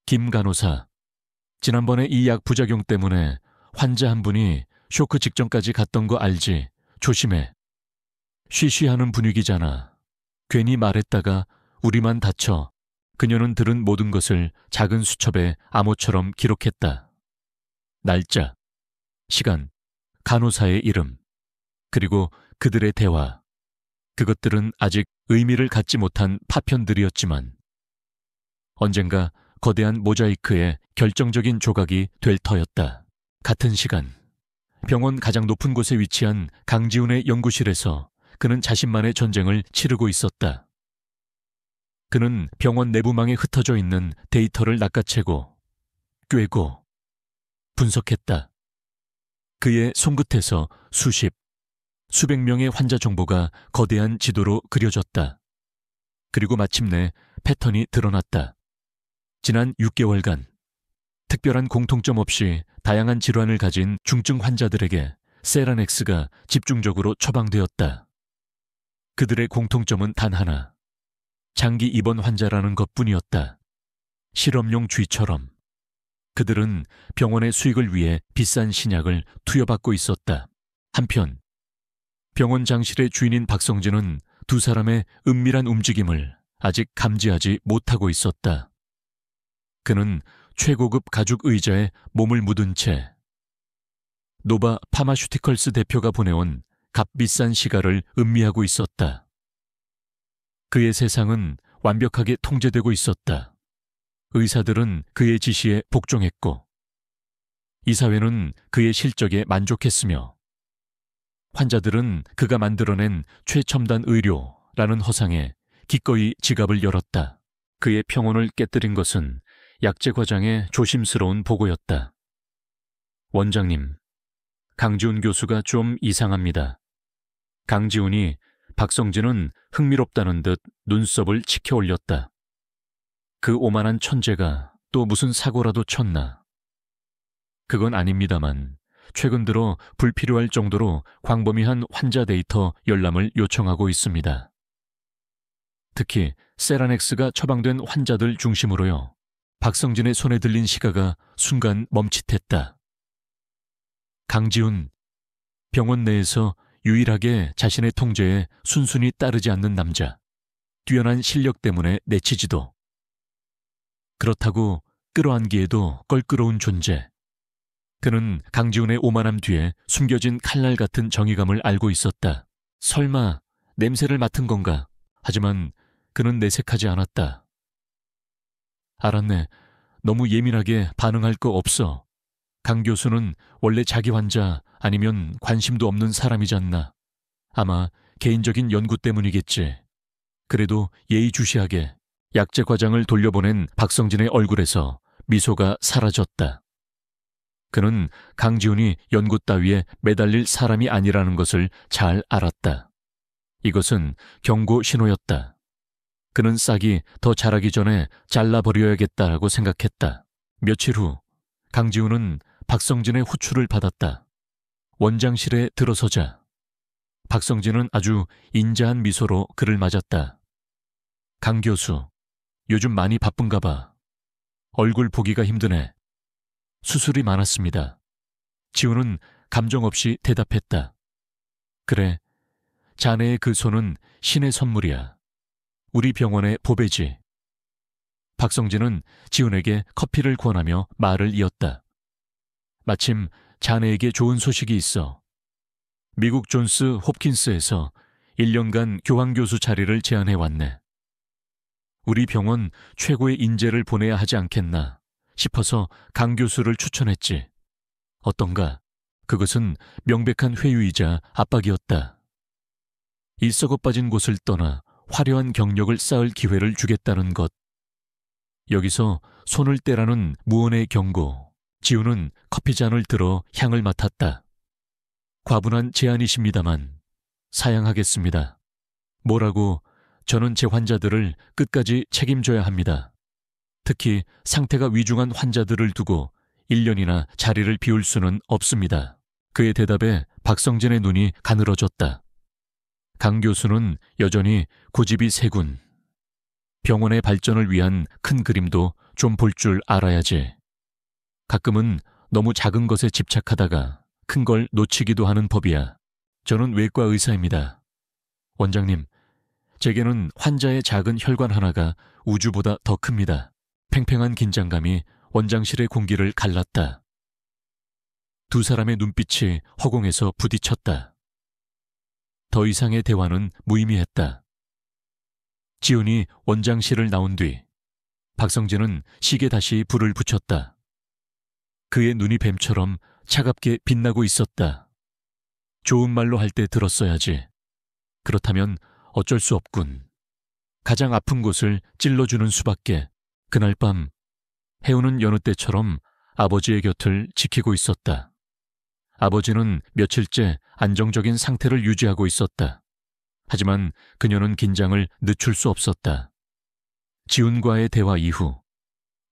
김 간호사, 지난번에 이 약 부작용 때문에 환자 한 분이 쇼크 직전까지 갔던 거 알지? 조심해. 쉬쉬하는 분위기잖아. 괜히 말했다가 우리만 다쳐. 그녀는 들은 모든 것을 작은 수첩에 암호처럼 기록했다. 날짜, 시간, 간호사의 이름, 그리고 그들의 대화. 그것들은 아직 의미를 갖지 못한 파편들이었지만 언젠가 거대한 모자이크의 결정적인 조각이 될 터였다. 같은 시간, 병원 가장 높은 곳에 위치한 강지훈의 연구실에서 그는 자신만의 전쟁을 치르고 있었다. 그는 병원 내부망에 흩어져 있는 데이터를 낚아채고, 꿰고, 분석했다. 그의 손끝에서 수백 명의 환자 정보가 거대한 지도로 그려졌다. 그리고 마침내 패턴이 드러났다. 지난 6개월간 특별한 공통점 없이 다양한 질환을 가진 중증 환자들에게 세라넥스가 집중적으로 처방되었다. 그들의 공통점은 단 하나, 장기 입원 환자라는 것뿐이었다. 실험용 쥐처럼 그들은 병원의 수익을 위해 비싼 신약을 투여받고 있었다. 한편 병원 장실의 주인인 박성진은 두 사람의 은밀한 움직임을 아직 감지하지 못하고 있었다. 그는 최고급 가죽 의자에 몸을 묻은 채 노바 파마슈티컬스 대표가 보내온 값비싼 시가를 음미하고 있었다. 그의 세상은 완벽하게 통제되고 있었다. 의사들은 그의 지시에 복종했고 이사회는 그의 실적에 만족했으며 환자들은 그가 만들어낸 최첨단 의료라는 허상에 기꺼이 지갑을 열었다. 그의 평온을 깨뜨린 것은 약제 과장의 조심스러운 보고였다. 원장님, 강지훈 교수가 좀 이상합니다. 강지훈이 박성진은 흥미롭다는 듯 눈썹을 치켜 올렸다. 그 오만한 천재가 또 무슨 사고라도 쳤나. 그건 아닙니다만 최근 들어 불필요할 정도로 광범위한 환자 데이터 열람을 요청하고 있습니다. 특히 세라넥스가 처방된 환자들 중심으로요. 박성진의 손에 들린 시가가 순간 멈칫했다. 강지훈, 병원 내에서 유일하게 자신의 통제에 순순히 따르지 않는 남자. 뛰어난 실력 때문에 내치지도. 그렇다고 끌어안기에도 껄끄러운 존재. 그는 강지훈의 오만함 뒤에 숨겨진 칼날 같은 정의감을 알고 있었다. 설마 냄새를 맡은 건가? 하지만 그는 내색하지 않았다. 알았네. 너무 예민하게 반응할 거 없어. 강 교수는 원래 자기 환자 아니면 관심도 없는 사람이잖나. 아마 개인적인 연구 때문이겠지. 그래도 예의주시하게 약재 과장을 돌려보낸 박성진의 얼굴에서 미소가 사라졌다. 그는 강지훈이 연구 따위에 매달릴 사람이 아니라는 것을 잘 알았다. 이것은 경고 신호였다. 그는 싹이 더 자라기 전에 잘라버려야겠다라고 생각했다. 며칠 후 강지훈은 박성진의 호출을 받았다. 원장실에 들어서자 박성진은 아주 인자한 미소로 그를 맞았다. 강 교수, 요즘 많이 바쁜가 봐. 얼굴 보기가 힘드네. 수술이 많았습니다. 지훈은 감정 없이 대답했다. 그래, 자네의 그 손은 신의 선물이야. 우리 병원의 보배지. 박성진은 지훈에게 커피를 권하며 말을 이었다. 마침 자네에게 좋은 소식이 있어. 미국 존스 홉킨스에서 1년간 교황교수 자리를 제안해왔네. 우리 병원 최고의 인재를 보내야 하지 않겠나 싶어서 강 교수를 추천했지. 어떤가? 그것은 명백한 회유이자 압박이었다. 이 썩어빠진 곳을 떠나 화려한 경력을 쌓을 기회를 주겠다는 것. 여기서 손을 떼라는 무언의 경고. 지훈은 커피잔을 들어 향을 맡았다. 과분한 제안이십니다만 사양하겠습니다. 뭐라고? 저는 제 환자들을 끝까지 책임져야 합니다. 특히 상태가 위중한 환자들을 두고 1년이나 자리를 비울 수는 없습니다. 그의 대답에 박성진의 눈이 가늘어졌다. 강 교수는 여전히 고집이 세군. 병원의 발전을 위한 큰 그림도 좀 볼 줄 알아야지. 가끔은 너무 작은 것에 집착하다가 큰 걸 놓치기도 하는 법이야. 저는 외과 의사입니다. 원장님, 제게는 환자의 작은 혈관 하나가 우주보다 더 큽니다. 팽팽한 긴장감이 원장실의 공기를 갈랐다. 두 사람의 눈빛이 허공에서 부딪혔다. 더 이상의 대화는 무의미했다. 지훈이 원장실을 나온 뒤 박성진은 시계 다시 불을 붙였다. 그의 눈이 뱀처럼 차갑게 빛나고 있었다. 좋은 말로 할 때 들었어야지. 그렇다면 어쩔 수 없군. 가장 아픈 곳을 찔러주는 수밖에. 그날 밤 해우는 여느 때처럼 아버지의 곁을 지키고 있었다. 아버지는 며칠째 안정적인 상태를 유지하고 있었다. 하지만 그녀는 긴장을 늦출 수 없었다. 지훈과의 대화 이후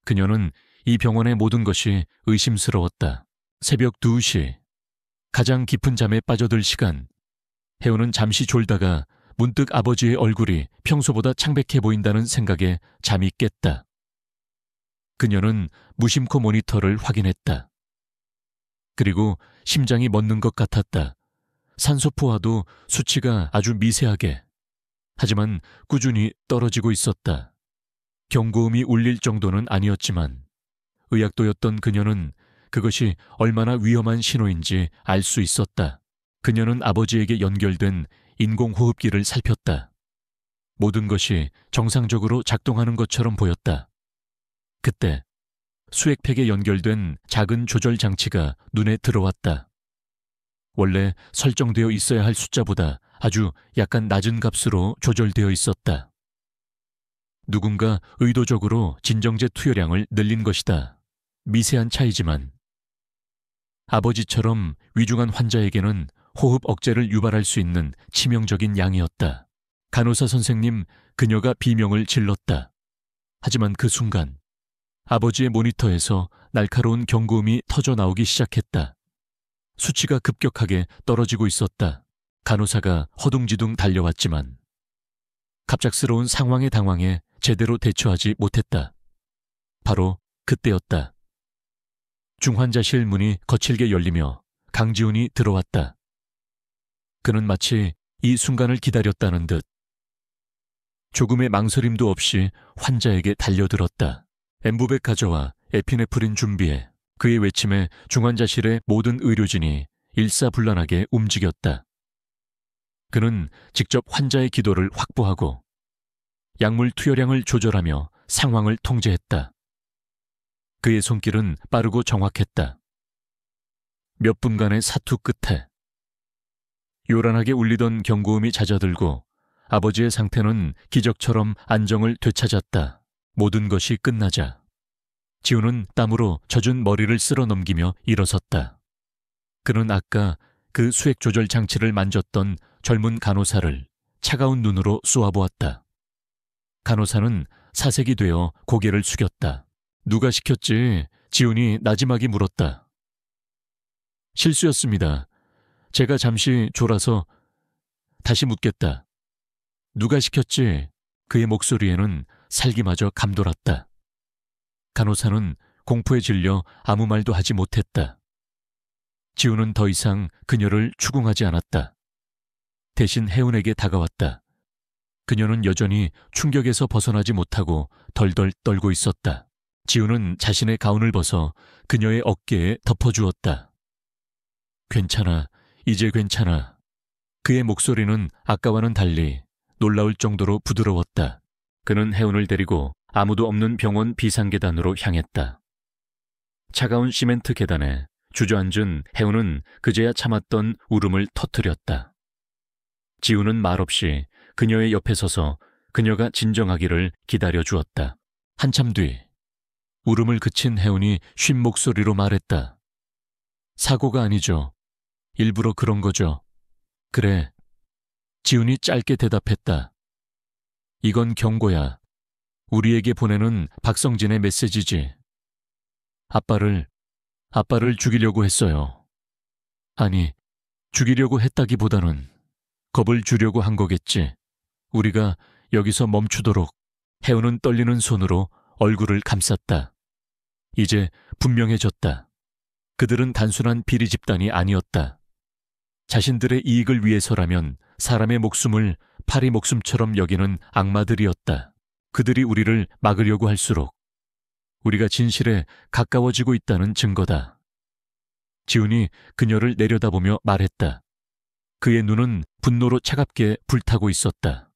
그녀는 이 병원의 모든 것이 의심스러웠다. 새벽 2시, 가장 깊은 잠에 빠져들 시간. 해우는 잠시 졸다가 문득 아버지의 얼굴이 평소보다 창백해 보인다는 생각에 잠이 깼다. 그녀는 무심코 모니터를 확인했다. 그리고 심장이 멎는 것 같았다. 산소포화도 수치가 아주 미세하게, 하지만 꾸준히 떨어지고 있었다. 경고음이 울릴 정도는 아니었지만 의학도였던 그녀는 그것이 얼마나 위험한 신호인지 알 수 있었다. 그녀는 아버지에게 연결된 인공호흡기를 살폈다. 모든 것이 정상적으로 작동하는 것처럼 보였다. 그때 수액팩에 연결된 작은 조절 장치가 눈에 들어왔다. 원래 설정되어 있어야 할 숫자보다 아주 약간 낮은 값으로 조절되어 있었다. 누군가 의도적으로 진정제 투여량을 늘린 것이다. 미세한 차이지만 아버지처럼 위중한 환자에게는 호흡 억제를 유발할 수 있는 치명적인 양이었다. 간호사 선생님, 그녀가 비명을 질렀다. 하지만 그 순간 아버지의 모니터에서 날카로운 경고음이 터져 나오기 시작했다. 수치가 급격하게 떨어지고 있었다. 간호사가 허둥지둥 달려왔지만 갑작스러운 상황에 당황해 제대로 대처하지 못했다. 바로 그때였다. 중환자실 문이 거칠게 열리며 강지훈이 들어왔다. 그는 마치 이 순간을 기다렸다는 듯 조금의 망설임도 없이 환자에게 달려들었다. 엠부백 가져와 에피네프린 준비해. 그의 외침에 중환자실의 모든 의료진이 일사불란하게 움직였다. 그는 직접 환자의 기도를 확보하고 약물 투여량을 조절하며 상황을 통제했다. 그의 손길은 빠르고 정확했다. 몇 분간의 사투 끝에 요란하게 울리던 경고음이 잦아들고 아버지의 상태는 기적처럼 안정을 되찾았다. 모든 것이 끝나자 지우는 땀으로 젖은 머리를 쓸어 넘기며 일어섰다. 그는 아까 그 수액 조절 장치를 만졌던 젊은 간호사를 차가운 눈으로 쏘아보았다. 간호사는 사색이 되어 고개를 숙였다. 누가 시켰지? 지훈이 나지막이 물었다. 실수였습니다. 제가 잠시 졸아서. 다시 묻겠다. 누가 시켰지? 그의 목소리에는 살기마저 감돌았다. 간호사는 공포에 질려 아무 말도 하지 못했다. 지훈은 더 이상 그녀를 추궁하지 않았다. 대신 혜운에게 다가왔다. 그녀는 여전히 충격에서 벗어나지 못하고 덜덜 떨고 있었다. 지훈은 자신의 가운을 벗어 그녀의 어깨에 덮어주었다. 괜찮아, 이제 괜찮아. 그의 목소리는 아까와는 달리 놀라울 정도로 부드러웠다. 그는 혜운을 데리고 아무도 없는 병원 비상계단으로 향했다. 차가운 시멘트 계단에 주저앉은 혜운은 그제야 참았던 울음을 터뜨렸다. 지훈은 말없이 그녀의 옆에 서서 그녀가 진정하기를 기다려주었다. 한참 뒤 울음을 그친 혜운이 쉰 목소리로 말했다. 사고가 아니죠. 일부러 그런 거죠. 그래. 지훈이 짧게 대답했다. 이건 경고야. 우리에게 보내는 박성진의 메시지지. 아빠를 죽이려고 했어요. 아니, 죽이려고 했다기보다는 겁을 주려고 한 거겠지. 우리가 여기서 멈추도록. 혜운은 떨리는 손으로 얼굴을 감쌌다. 이제 분명해졌다. 그들은 단순한 비리 집단이 아니었다. 자신들의 이익을 위해서라면 사람의 목숨을 파리 목숨처럼 여기는 악마들이었다. 그들이 우리를 막으려고 할수록 우리가 진실에 가까워지고 있다는 증거다. 지훈이 그녀를 내려다보며 말했다. 그의 눈은 분노로 차갑게 불타고 있었다.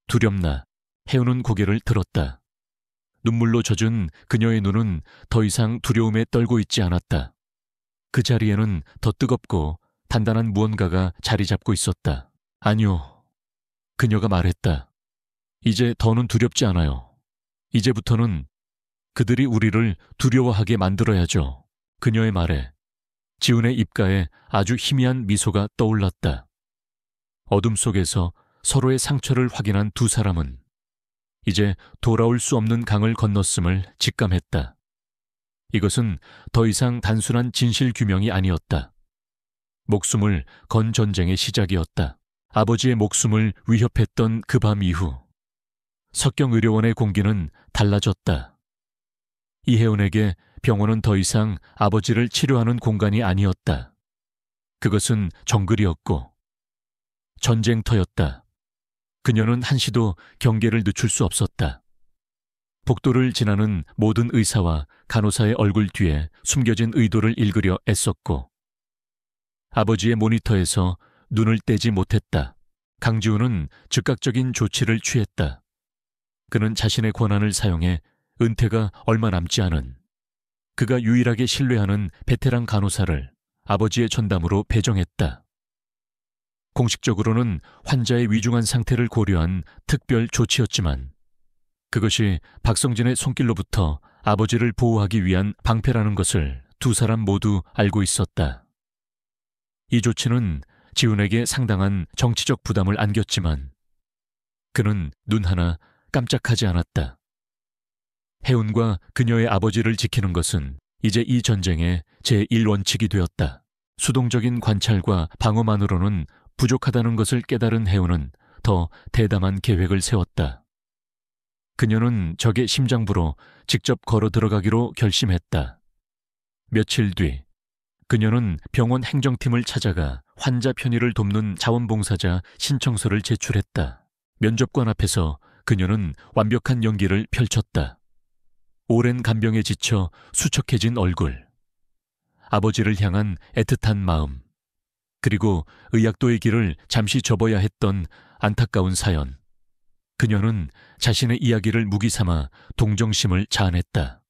두렵나. 혜운은 고개를 들었다. 눈물로 젖은 그녀의 눈은 더 이상 두려움에 떨고 있지 않았다. 그 자리에는 더 뜨겁고 단단한 무언가가 자리 잡고 있었다. 아니요. 그녀가 말했다. 이제 더는 두렵지 않아요. 이제부터는 그들이 우리를 두려워하게 만들어야죠. 그녀의 말에 지훈의 입가에 아주 희미한 미소가 떠올랐다. 어둠 속에서 서로의 상처를 확인한 두 사람은 이제 돌아올 수 없는 강을 건넜음을 직감했다. 이것은 더 이상 단순한 진실 규명이 아니었다. 목숨을 건 전쟁의 시작이었다. 아버지의 목숨을 위협했던 그 밤 이후 석경의료원의 공기는 달라졌다. 이혜운에게 병원은 더 이상 아버지를 치료하는 공간이 아니었다. 그것은 정글이었고 전쟁터였다. 그녀는 한시도 경계를 늦출 수 없었다. 복도를 지나는 모든 의사와 간호사의 얼굴 뒤에 숨겨진 의도를 읽으려 애썼고 아버지의 모니터에서 눈을 떼지 못했다. 강지훈은 즉각적인 조치를 취했다. 그는 자신의 권한을 사용해 은퇴가 얼마 남지 않은 그가 유일하게 신뢰하는 베테랑 간호사를 아버지의 전담으로 배정했다. 공식적으로는 환자의 위중한 상태를 고려한 특별 조치였지만 그것이 박성진의 손길로부터 아버지를 보호하기 위한 방패라는 것을 두 사람 모두 알고 있었다. 이 조치는 지훈에게 상당한 정치적 부담을 안겼지만 그는 눈 하나 깜짝하지 않았다. 혜운과 그녀의 아버지를 지키는 것은 이제 이 전쟁의 제1원칙이 되었다. 수동적인 관찰과 방어만으로는 부족하다는 것을 깨달은 혜운은 더 대담한 계획을 세웠다. 그녀는 적의 심장부로 직접 걸어 들어가기로 결심했다. 며칠 뒤 그녀는 병원 행정팀을 찾아가 환자 편의를 돕는 자원봉사자 신청서를 제출했다. 면접관 앞에서 그녀는 완벽한 연기를 펼쳤다. 오랜 간병에 지쳐 수척해진 얼굴, 아버지를 향한 애틋한 마음, 그리고 의학도의 길을 잠시 접어야 했던 안타까운 사연. 그녀는 자신의 이야기를 무기 삼아 동정심을 자아냈다.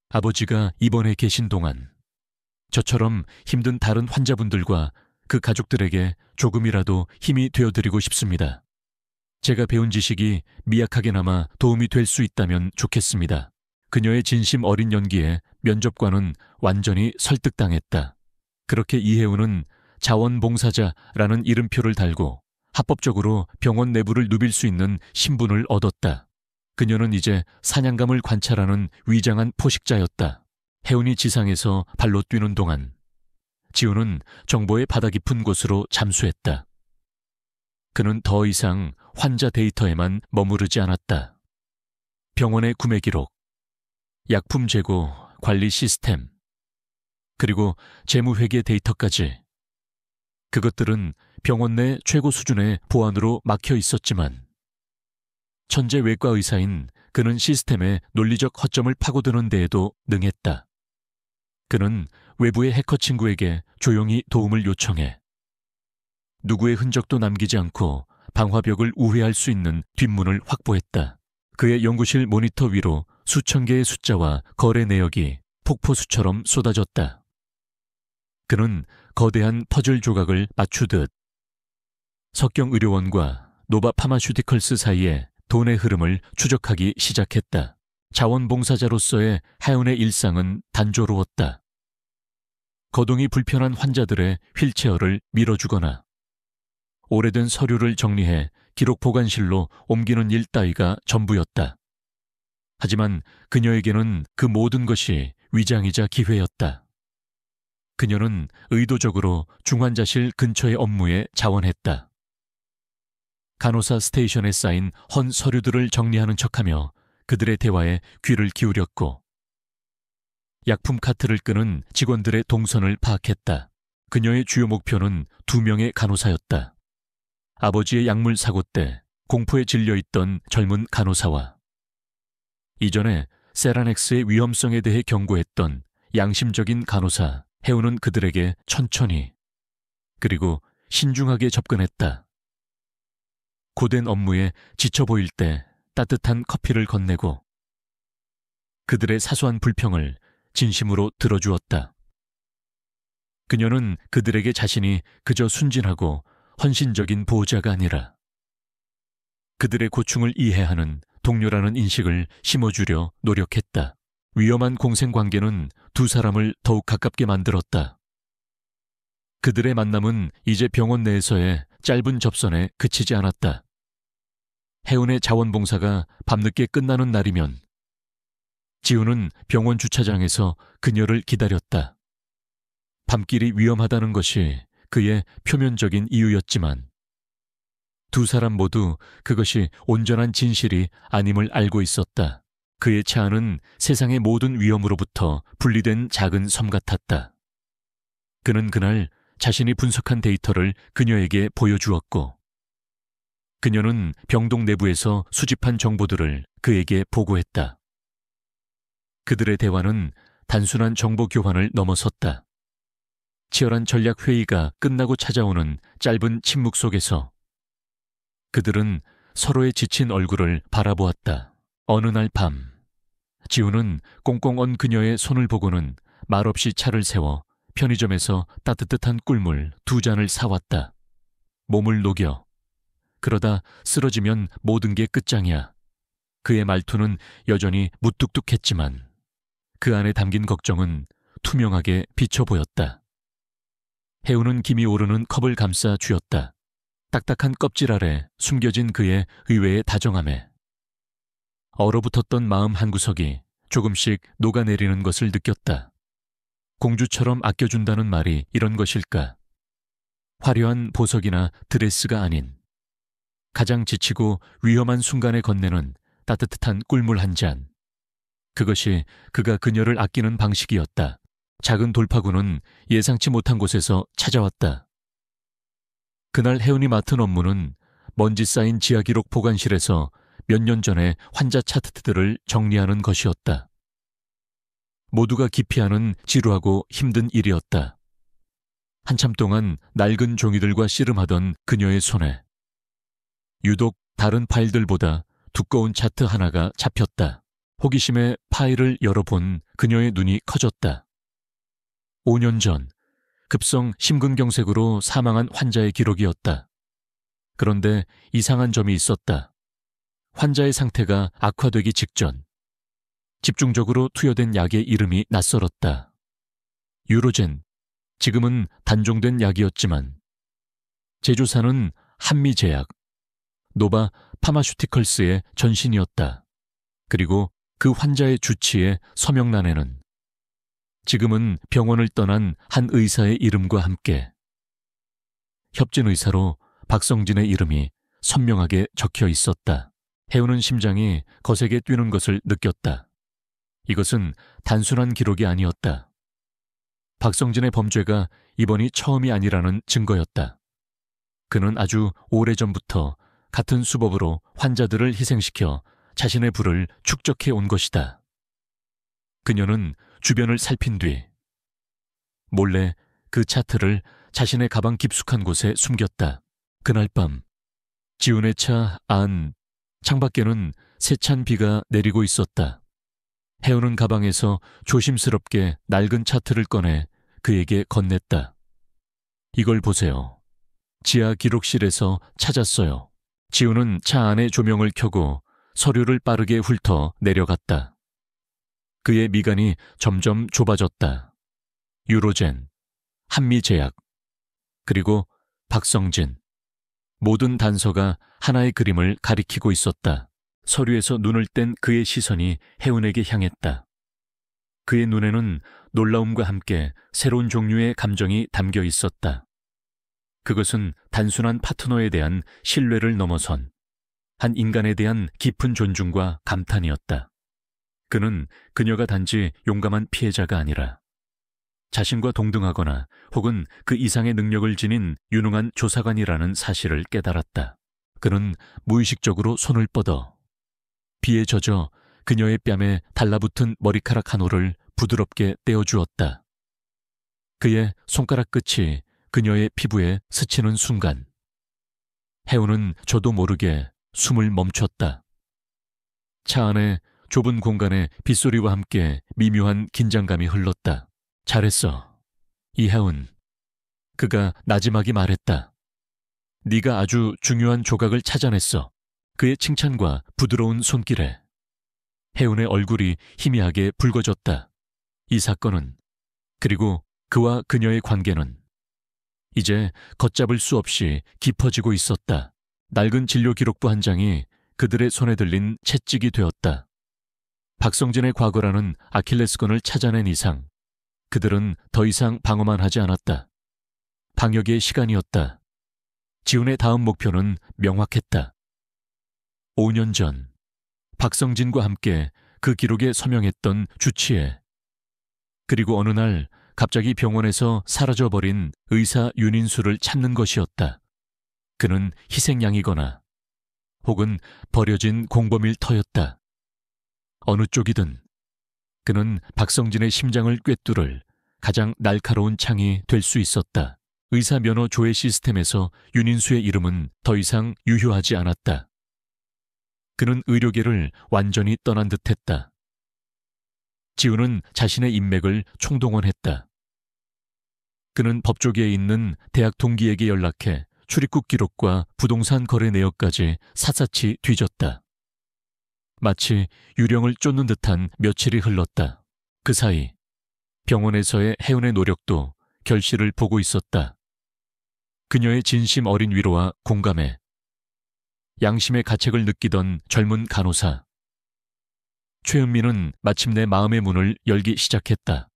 아버지가 입원해 계신 동안 저처럼 힘든 다른 환자분들과 그 가족들에게 조금이라도 힘이 되어드리고 싶습니다. 제가 배운 지식이 미약하게나마 도움이 될 수 있다면 좋겠습니다. 그녀의 진심 어린 연기에 면접관은 완전히 설득당했다. 그렇게 이혜우는 자원봉사자라는 이름표를 달고 합법적으로 병원 내부를 누빌 수 있는 신분을 얻었다. 그녀는 이제 사냥감을 관찰하는 위장한 포식자였다. 혜운이 지상에서 발로 뛰는 동안 지우는 정보의 바다 깊은 곳으로 잠수했다. 그는 더 이상 환자 데이터에만 머무르지 않았다. 병원의 구매 기록, 약품 재고, 관리 시스템, 그리고 재무회계 데이터까지. 그것들은 병원 내 최고 수준의 보안으로 막혀 있었지만 천재 외과 의사인 그는 시스템의 논리적 허점을 파고드는 데에도 능했다. 그는 외부의 해커 친구에게 조용히 도움을 요청해 누구의 흔적도 남기지 않고 방화벽을 우회할 수 있는 뒷문을 확보했다. 그의 연구실 모니터 위로 수천 개의 숫자와 거래 내역이 폭포수처럼 쏟아졌다. 그는 거대한 퍼즐 조각을 맞추듯 석경의료원과 노바 파마슈티컬스 사이에 돈의 흐름을 추적하기 시작했다. 자원봉사자로서의 하윤의 일상은 단조로웠다. 거동이 불편한 환자들의 휠체어를 밀어주거나 오래된 서류를 정리해 기록 보관실로 옮기는 일 따위가 전부였다. 하지만 그녀에게는 그 모든 것이 위장이자 기회였다. 그녀는 의도적으로 중환자실 근처의 업무에 자원했다. 간호사 스테이션에 쌓인 헌 서류들을 정리하는 척하며 그들의 대화에 귀를 기울였고 약품 카트를 끄는 직원들의 동선을 파악했다. 그녀의 주요 목표는 2명의 간호사였다. 아버지의 약물 사고 때 공포에 질려있던 젊은 간호사와 이전에 세라넥스의 위험성에 대해 경고했던 양심적인 간호사 혜우는 그들에게 천천히 그리고 신중하게 접근했다. 고된 업무에 지쳐 보일 때 따뜻한 커피를 건네고 그들의 사소한 불평을 진심으로 들어주었다. 그녀는 그들에게 자신이 그저 순진하고 헌신적인 보호자가 아니라 그들의 고충을 이해하는 동료라는 인식을 심어주려 노력했다. 위험한 공생관계는 두 사람을 더욱 가깝게 만들었다. 그들의 만남은 이제 병원 내에서의 짧은 접선에 그치지 않았다. 혜운의 자원봉사가 밤늦게 끝나는 날이면 지우는 병원 주차장에서 그녀를 기다렸다. 밤길이 위험하다는 것이 그의 표면적인 이유였지만 두 사람 모두 그것이 온전한 진실이 아님을 알고 있었다. 그의 차 안은 세상의 모든 위험으로부터 분리된 작은 섬 같았다. 그는 그날 자신이 분석한 데이터를 그녀에게 보여주었고 그녀는 병동 내부에서 수집한 정보들을 그에게 보고했다. 그들의 대화는 단순한 정보 교환을 넘어섰다. 치열한 전략 회의가 끝나고 찾아오는 짧은 침묵 속에서 그들은 서로의 지친 얼굴을 바라보았다. 어느 날 밤, 지우는 꽁꽁 언 그녀의 손을 보고는 말없이 차를 세워 편의점에서 따뜻한 꿀물 2잔을 사왔다. 몸을 녹여. 그러다 쓰러지면 모든 게 끝장이야. 그의 말투는 여전히 무뚝뚝했지만 그 안에 담긴 걱정은 투명하게 비쳐 보였다. 혜우는 김이 오르는 컵을 감싸 쥐었다. 딱딱한 껍질 아래 숨겨진 그의 의외의 다정함에 얼어붙었던 마음 한구석이 조금씩 녹아내리는 것을 느꼈다. 공주처럼 아껴준다는 말이 이런 것일까? 화려한 보석이나 드레스가 아닌 가장 지치고 위험한 순간에 건네는 따뜻한 꿀물 한 잔. 그것이 그가 그녀를 아끼는 방식이었다. 작은 돌파구는 예상치 못한 곳에서 찾아왔다. 그날 혜운이 맡은 업무는 먼지 쌓인 지하기록 보관실에서 몇 년 전의 환자 차트들을 정리하는 것이었다. 모두가 기피하는 지루하고 힘든 일이었다. 한참 동안 낡은 종이들과 씨름하던 그녀의 손에 유독 다른 파일들보다 두꺼운 차트 하나가 잡혔다. 호기심에 파일을 열어본 그녀의 눈이 커졌다. 5년 전 급성 심근경색으로 사망한 환자의 기록이었다. 그런데 이상한 점이 있었다. 환자의 상태가 악화되기 직전 집중적으로 투여된 약의 이름이 낯설었다. 유로젠, 지금은 단종된 약이었지만 제조사는 한미제약, 노바 파마슈티컬스의 전신이었다. 그리고 그 환자의 주치의 서명란에는 지금은 병원을 떠난 한 의사의 이름과 함께 협진 의사로 박성진의 이름이 선명하게 적혀 있었다. 해우는 심장이 거세게 뛰는 것을 느꼈다. 이것은 단순한 기록이 아니었다. 박성진의 범죄가 이번이 처음이 아니라는 증거였다. 그는 아주 오래전부터 같은 수법으로 환자들을 희생시켜 자신의 부를 축적해 온 것이다. 그녀는 주변을 살핀 뒤 몰래 그 차트를 자신의 가방 깊숙한 곳에 숨겼다. 그날 밤 지훈의 차 안 창밖에는 세찬 비가 내리고 있었다. 해우는 가방에서 조심스럽게 낡은 차트를 꺼내 그에게 건넸다. 이걸 보세요. 지하 기록실에서 찾았어요. 지훈은 차 안에 조명을 켜고 서류를 빠르게 훑어 내려갔다. 그의 미간이 점점 좁아졌다. 유로젠, 한미제약, 그리고 박성진. 모든 단서가 하나의 그림을 가리키고 있었다. 서류에서 눈을 뗀 그의 시선이 해운에게 향했다. 그의 눈에는 놀라움과 함께 새로운 종류의 감정이 담겨 있었다. 그것은 단순한 파트너에 대한 신뢰를 넘어선 한 인간에 대한 깊은 존중과 감탄이었다. 그는 그녀가 단지 용감한 피해자가 아니라 자신과 동등하거나 혹은 그 이상의 능력을 지닌 유능한 조사관이라는 사실을 깨달았다. 그는 무의식적으로 손을 뻗어 비에 젖어 그녀의 뺨에 달라붙은 머리카락 한 올을 부드럽게 떼어주었다. 그의 손가락 끝이 그녀의 피부에 스치는 순간 해우는 저도 모르게 숨을 멈췄다. 차 안에 좁은 공간에 빗소리와 함께 미묘한 긴장감이 흘렀다. 잘했어, 이해운. 그가 나지막이 말했다. 네가 아주 중요한 조각을 찾아냈어. 그의 칭찬과 부드러운 손길에 해운의 얼굴이 희미하게 붉어졌다. 이 사건은, 그리고 그와 그녀의 관계는 이제 걷잡을 수 없이 깊어지고 있었다. 낡은 진료 기록부 한 장이 그들의 손에 들린 채찍이 되었다. 박성진의 과거라는 아킬레스건을 찾아낸 이상 그들은 더 이상 방어만 하지 않았다. 방역의 시간이었다. 지훈의 다음 목표는 명확했다. 5년 전 박성진과 함께 그 기록에 서명했던 주치의, 그리고 어느 날 갑자기 병원에서 사라져버린 의사 윤인수를 찾는 것이었다. 그는 희생양이거나 혹은 버려진 공범일 터였다. 어느 쪽이든 그는 박성진의 심장을 꿰뚫을 가장 날카로운 창이 될 수 있었다. 의사 면허 조회 시스템에서 윤인수의 이름은 더 이상 유효하지 않았다. 그는 의료계를 완전히 떠난 듯했다. 지훈은 자신의 인맥을 총동원했다. 그는 법조계에 있는 대학 동기에게 연락해 출입국 기록과 부동산 거래 내역까지 샅샅이 뒤졌다. 마치 유령을 쫓는 듯한 며칠이 흘렀다. 그 사이 병원에서의 해운의 노력도 결실을 보고 있었다. 그녀의 진심 어린 위로와 공감에 양심의 가책을 느끼던 젊은 간호사 최은미는 마침내 마음의 문을 열기 시작했다.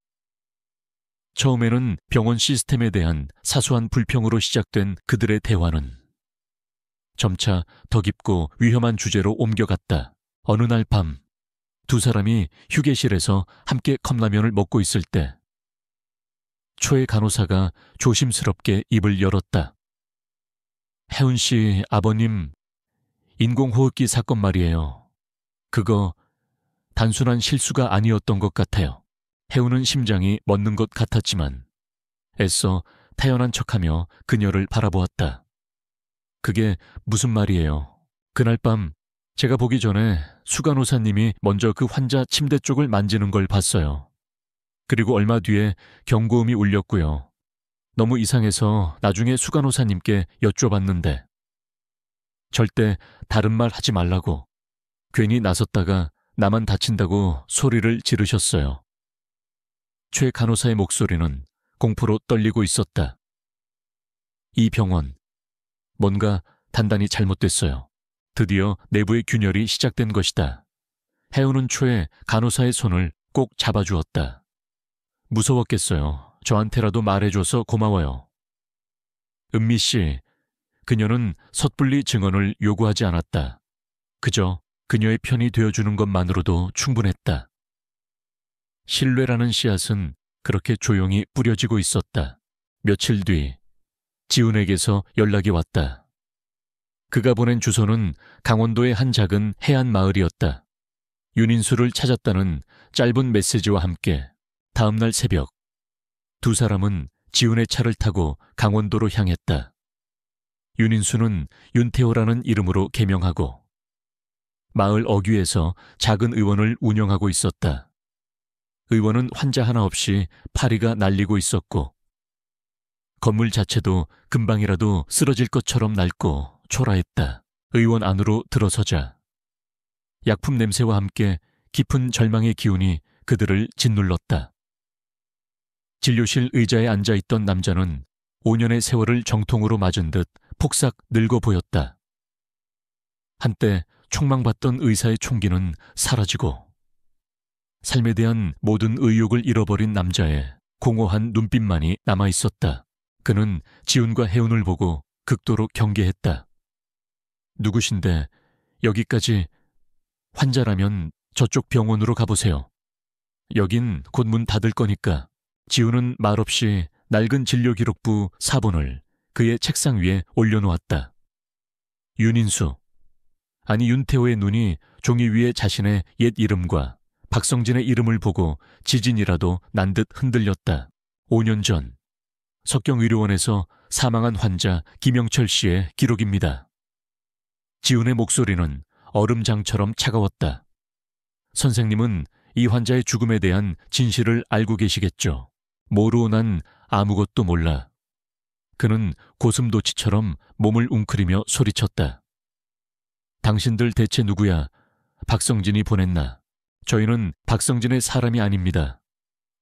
처음에는 병원 시스템에 대한 사소한 불평으로 시작된 그들의 대화는 점차 더 깊고 위험한 주제로 옮겨갔다. 어느 날 밤 두 사람이 휴게실에서 함께 컵라면을 먹고 있을 때 초의 간호사가 조심스럽게 입을 열었다. 혜운 씨 아버님, 인공호흡기 사건 말이에요. 그거 단순한 실수가 아니었던 것 같아요. 해우는 심장이 멎는 것 같았지만 애써 태연한 척하며 그녀를 바라보았다. 그게 무슨 말이에요? 그날 밤 제가 보기 전에 수간호사님이 먼저 그 환자 침대 쪽을 만지는 걸 봤어요. 그리고 얼마 뒤에 경고음이 울렸고요. 너무 이상해서 나중에 수간호사님께 여쭤봤는데 절대 다른 말 하지 말라고, 괜히 나섰다가 나만 다친다고 소리를 지르셨어요. 최 간호사의 목소리는 공포로 떨리고 있었다. 이 병원, 뭔가 단단히 잘못됐어요. 드디어 내부의 균열이 시작된 것이다. 해우는 초에 간호사의 손을 꼭 잡아주었다. 무서웠겠어요. 저한테라도 말해줘서 고마워요. 은미 씨, 그녀는 섣불리 증언을 요구하지 않았다. 그저 그녀의 편이 되어주는 것만으로도 충분했다. 신뢰라는 씨앗은 그렇게 조용히 뿌려지고 있었다. 며칠 뒤 지훈에게서 연락이 왔다. 그가 보낸 주소는 강원도의 한 작은 해안 마을이었다. 윤인수를 찾았다는 짧은 메시지와 함께 다음 날 새벽 두 사람은 지훈의 차를 타고 강원도로 향했다. 윤인수는 윤태호라는 이름으로 개명하고 마을 어귀에서 작은 의원을 운영하고 있었다. 의원은 환자 하나 없이 파리가 날리고 있었고 건물 자체도 금방이라도 쓰러질 것처럼 낡고 초라했다. 의원 안으로 들어서자 약품 냄새와 함께 깊은 절망의 기운이 그들을 짓눌렀다. 진료실 의자에 앉아있던 남자는 5년의 세월을 정통으로 맞은 듯 폭삭 늙어 보였다. 한때 촉망받던 의사의 총기는 사라지고 삶에 대한 모든 의욕을 잃어버린 남자의 공허한 눈빛만이 남아있었다. 그는 지훈과 해운을 보고 극도로 경계했다. 누구신데 여기까지, 환자라면 저쪽 병원으로 가보세요. 여긴 곧 문 닫을 거니까. 지훈은 말없이 낡은 진료기록부 4본을 그의 책상 위에 올려놓았다. 윤인수, 아니 윤태호의 눈이 종이 위에 자신의 옛 이름과 박성진의 이름을 보고 지진이라도 난 듯 흔들렸다. 5년 전 석경의료원에서 사망한 환자 김영철 씨의 기록입니다. 지훈의 목소리는 얼음장처럼 차가웠다. 선생님은 이 환자의 죽음에 대한 진실을 알고 계시겠죠. 모르고 난 아무것도 몰라. 그는 고슴도치처럼 몸을 웅크리며 소리쳤다. 당신들 대체 누구야? 박성진이 보냈나? 저희는 박성진의 사람이 아닙니다.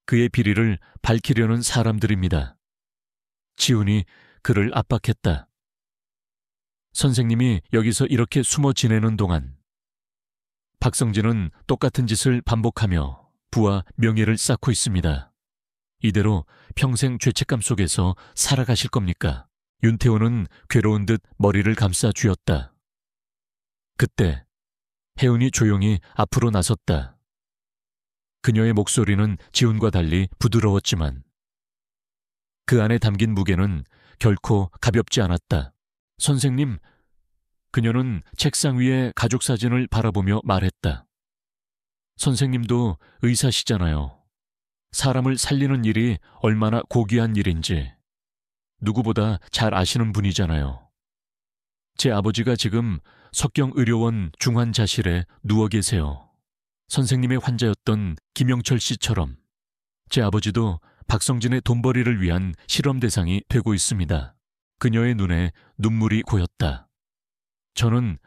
그의 비리를 밝히려는 사람들입니다. 지훈이 그를 압박했다. 선생님이 여기서 이렇게 숨어 지내는 동안 박성진은 똑같은 짓을 반복하며 부와 명예를 쌓고 있습니다. 이대로 평생 죄책감 속에서 살아가실 겁니까? 윤태호는 괴로운 듯 머리를 감싸 쥐었다. 그때 혜운이 조용히 앞으로 나섰다. 그녀의 목소리는 지훈과 달리 부드러웠지만 그 안에 담긴 무게는 결코 가볍지 않았다. 선생님, 그녀는 책상 위에 가족 사진을 바라보며 말했다. 선생님도 의사시잖아요. 사람을 살리는 일이 얼마나 고귀한 일인지 누구보다 잘 아시는 분이잖아요. 제 아버지가 지금 석경의료원 중환자실에 누워 계세요. 선생님의 환자였던 김영철 씨처럼 제 아버지도 박성진의 돈벌이를 위한 실험 대상이 되고 있습니다. 그녀의 눈에 눈물이 고였다. 저는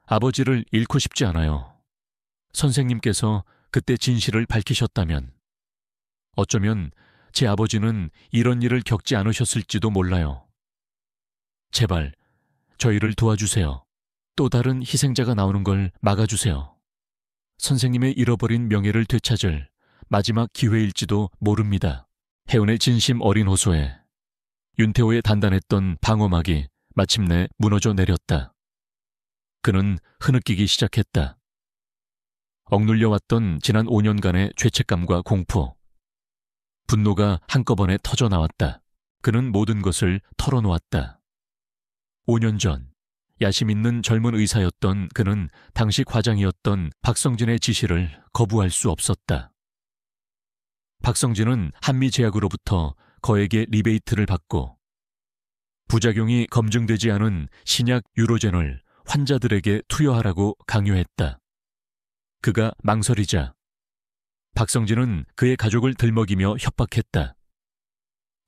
아버지를 잃고 싶지 않아요. 선생님께서 그때 진실을 밝히셨다면 어쩌면 제 아버지는 이런 일을 겪지 않으셨을지도 몰라요. 제발 저희를 도와주세요. 또 다른 희생자가 나오는 걸 막아주세요. 선생님의 잃어버린 명예를 되찾을 마지막 기회일지도 모릅니다. 혜운의 진심 어린 호소에 윤태호의 단단했던 방어막이 마침내 무너져 내렸다. 그는 흐느끼기 시작했다. 억눌려왔던 지난 5년간의 죄책감과 공포, 분노가 한꺼번에 터져나왔다. 그는 모든 것을 털어놓았다. 5년 전 야심 있는 젊은 의사였던 그는 당시 과장이었던 박성진의 지시를 거부할 수 없었다. 박성진은 한미제약으로부터 거액의 리베이트를 받고 부작용이 검증되지 않은 신약 유로젠을 환자들에게 투여하라고 강요했다. 그가 망설이자 박성진은 그의 가족을 들먹이며 협박했다.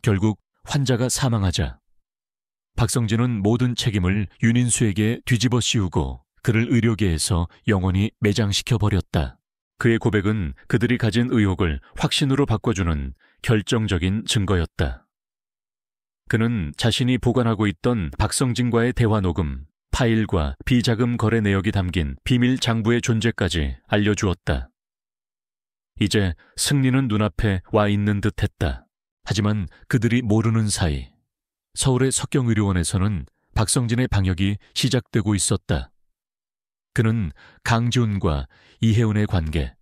결국 환자가 사망하자 박성진은 모든 책임을 윤인수에게 뒤집어 씌우고 그를 의료계에서 영원히 매장시켜버렸다. 그의 고백은 그들이 가진 의혹을 확신으로 바꿔주는 결정적인 증거였다. 그는 자신이 보관하고 있던 박성진과의 대화 녹음, 파일과 비자금 거래 내역이 담긴 비밀 장부의 존재까지 알려주었다. 이제 승리는 눈앞에 와 있는 듯했다. 하지만 그들이 모르는 사이 서울의 석경의료원에서는 박성진의 방역이 시작되고 있었다. 그는 강지훈과 이혜운의 관계,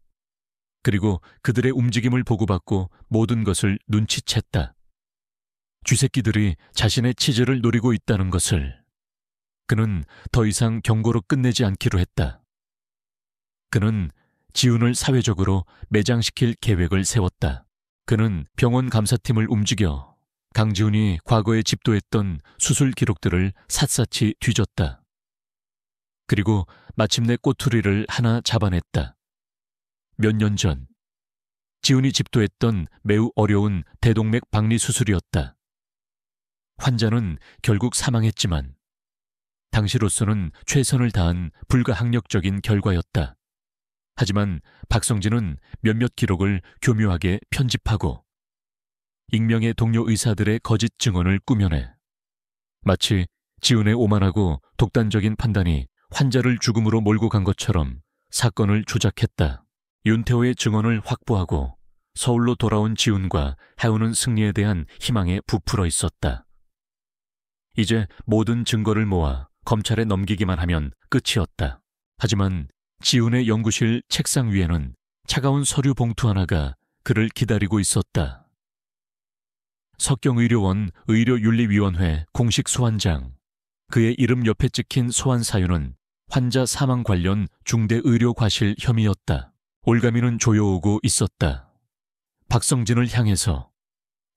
그리고 그들의 움직임을 보고받고 모든 것을 눈치챘다. 쥐새끼들이 자신의 치즈를 노리고 있다는 것을 그는 더 이상 경고로 끝내지 않기로 했다. 그는 지훈을 사회적으로 매장시킬 계획을 세웠다. 그는 병원 감사팀을 움직여 강지훈이 과거에 집도했던 수술 기록들을 샅샅이 뒤졌다. 그리고 마침내 꼬투리를 하나 잡아냈다. 몇 년 전 지훈이 집도했던 매우 어려운 대동맥 박리 수술이었다. 환자는 결국 사망했지만 당시로서는 최선을 다한 불가항력적인 결과였다. 하지만 박성진은 몇몇 기록을 교묘하게 편집하고 익명의 동료 의사들의 거짓 증언을 꾸며내 마치 지훈의 오만하고 독단적인 판단이 환자를 죽음으로 몰고 간 것처럼 사건을 조작했다. 윤태호의 증언을 확보하고 서울로 돌아온 지훈과 해오는 승리에 대한 희망에 부풀어 있었다. 이제 모든 증거를 모아 검찰에 넘기기만 하면 끝이었다. 하지만 지훈의 연구실 책상 위에는 차가운 서류 봉투 하나가 그를 기다리고 있었다. 석경의료원 의료윤리위원회 공식 소환장. 그의 이름 옆에 찍힌 소환 사유는 환자 사망 관련 중대 의료 과실 혐의였다. 올가미는 조여오고 있었다. 박성진을 향해서,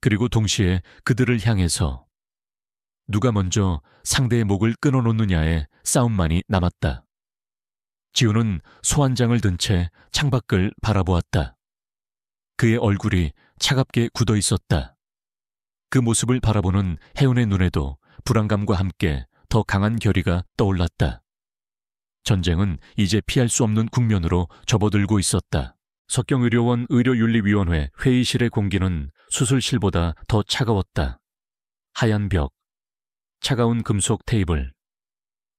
그리고 동시에 그들을 향해서 누가 먼저 상대의 목을 끊어놓느냐의 싸움만이 남았다. 지훈은 소환장을 든 채 창밖을 바라보았다. 그의 얼굴이 차갑게 굳어 있었다. 그 모습을 바라보는 혜운의 눈에도 불안감과 함께 더 강한 결의가 떠올랐다. 전쟁은 이제 피할 수 없는 국면으로 접어들고 있었다. 석경의료원 의료윤리위원회 회의실의 공기는 수술실보다 더 차가웠다. 하얀 벽, 차가운 금속 테이블,